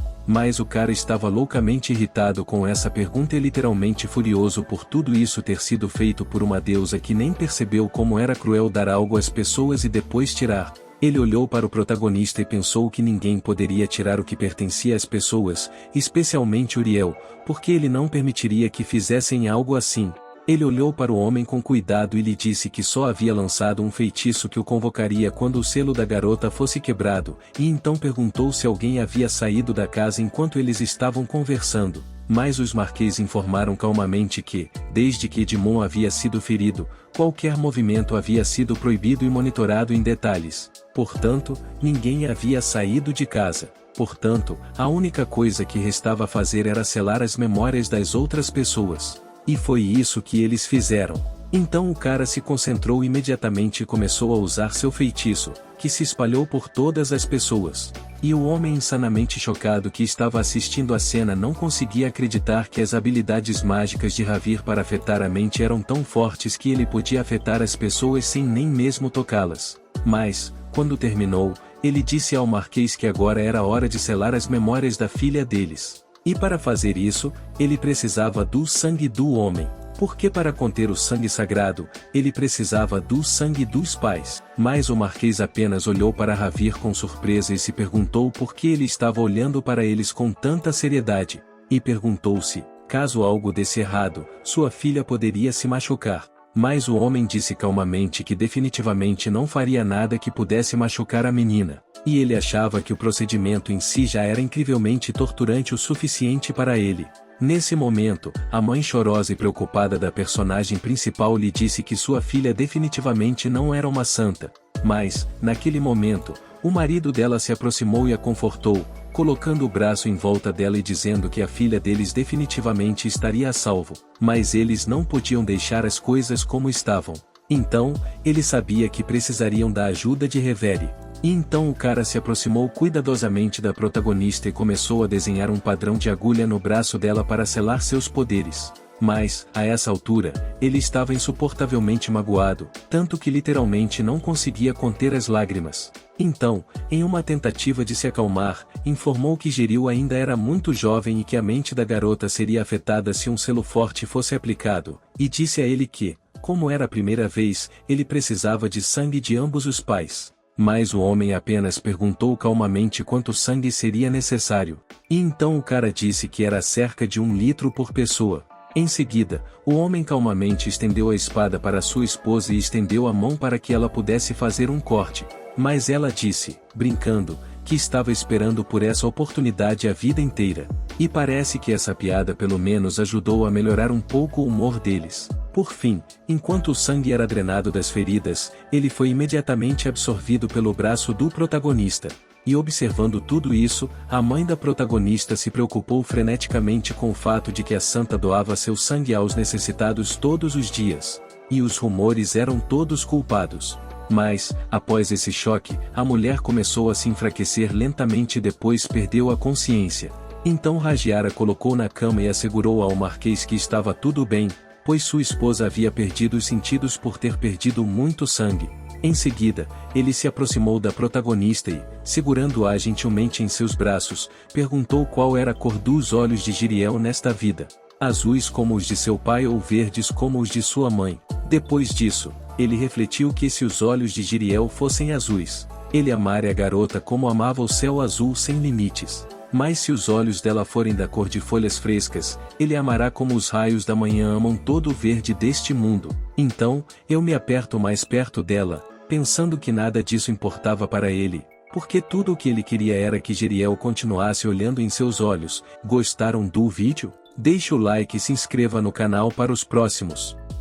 Mas o cara estava loucamente irritado com essa pergunta e literalmente furioso por tudo isso ter sido feito por uma deusa que nem percebeu como era cruel dar algo às pessoas e depois tirar. Ele olhou para o protagonista e pensou que ninguém poderia tirar o que pertencia às pessoas, especialmente Uriel, porque ele não permitiria que fizessem algo assim. Ele olhou para o homem com cuidado e lhe disse que só havia lançado um feitiço que o convocaria quando o selo da garota fosse quebrado, e então perguntou se alguém havia saído da casa enquanto eles estavam conversando. Mas os marquês informaram calmamente que, desde que Edmond havia sido ferido, qualquer movimento havia sido proibido e monitorado em detalhes. Portanto, ninguém havia saído de casa. Portanto, a única coisa que restava fazer era selar as memórias das outras pessoas. E foi isso que eles fizeram. Então o cara se concentrou imediatamente e começou a usar seu feitiço, que se espalhou por todas as pessoas. E o homem insanamente chocado que estava assistindo a cena não conseguia acreditar que as habilidades mágicas de Ravir para afetar a mente eram tão fortes que ele podia afetar as pessoas sem nem mesmo tocá-las. Mas, quando terminou, ele disse ao marquês que agora era hora de selar as memórias da filha deles. E para fazer isso, ele precisava do sangue do homem. Porque para conter o sangue sagrado, ele precisava do sangue dos pais. Mas o marquês apenas olhou para Ravir com surpresa e se perguntou por que ele estava olhando para eles com tanta seriedade. E perguntou-se, caso algo desse errado, sua filha poderia se machucar. Mas o homem disse calmamente que definitivamente não faria nada que pudesse machucar a menina. E ele achava que o procedimento em si já era incrivelmente torturante o suficiente para ele. Nesse momento, a mãe chorosa e preocupada da personagem principal lhe disse que sua filha definitivamente não era uma santa. Mas, naquele momento, o marido dela se aproximou e a confortou, colocando o braço em volta dela e dizendo que a filha deles definitivamente estaria a salvo. Mas eles não podiam deixar as coisas como estavam. Então, ele sabia que precisariam da ajuda de Revere. E então o cara se aproximou cuidadosamente da protagonista e começou a desenhar um padrão de agulha no braço dela para selar seus poderes. Mas, a essa altura, ele estava insuportavelmente magoado, tanto que literalmente não conseguia conter as lágrimas. Então, em uma tentativa de se acalmar, informou que Geril ainda era muito jovem e que a mente da garota seria afetada se um selo forte fosse aplicado, e disse a ele que, como era a primeira vez, ele precisava de sangue de ambos os pais. Mas o homem apenas perguntou calmamente quanto sangue seria necessário. E então o cara disse que era cerca de 1 litro por pessoa. Em seguida, o homem calmamente estendeu a espada para sua esposa e estendeu a mão para que ela pudesse fazer um corte. Mas ela disse, brincando, que estava esperando por essa oportunidade a vida inteira. E parece que essa piada pelo menos ajudou a melhorar um pouco o humor deles. Por fim, enquanto o sangue era drenado das feridas, ele foi imediatamente absorvido pelo braço do protagonista. E observando tudo isso, a mãe da protagonista se preocupou freneticamente com o fato de que a santa doava seu sangue aos necessitados todos os dias. E os rumores eram todos culpados. Mas, após esse choque, a mulher começou a se enfraquecer lentamente e depois perdeu a consciência. Então Rajiara colocou na cama e assegurou ao marquês que estava tudo bem, pois sua esposa havia perdido os sentidos por ter perdido muito sangue. Em seguida, ele se aproximou da protagonista e, segurando-a gentilmente em seus braços, perguntou qual era a cor dos olhos de Giriel nesta vida. azuis como os de seu pai ou verdes como os de sua mãe. Depois disso, ele refletiu que se os olhos de Jeriel fossem azuis, ele amara a garota como amava o céu azul sem limites. Mas se os olhos dela forem da cor de folhas frescas, ele amará como os raios da manhã amam todo o verde deste mundo. Então, eu me aperto mais perto dela, pensando que nada disso importava para ele, porque tudo o que ele queria era que Jeriel continuasse olhando em seus olhos. Gostaram do vídeo? Deixe o like e se inscreva no canal para os próximos.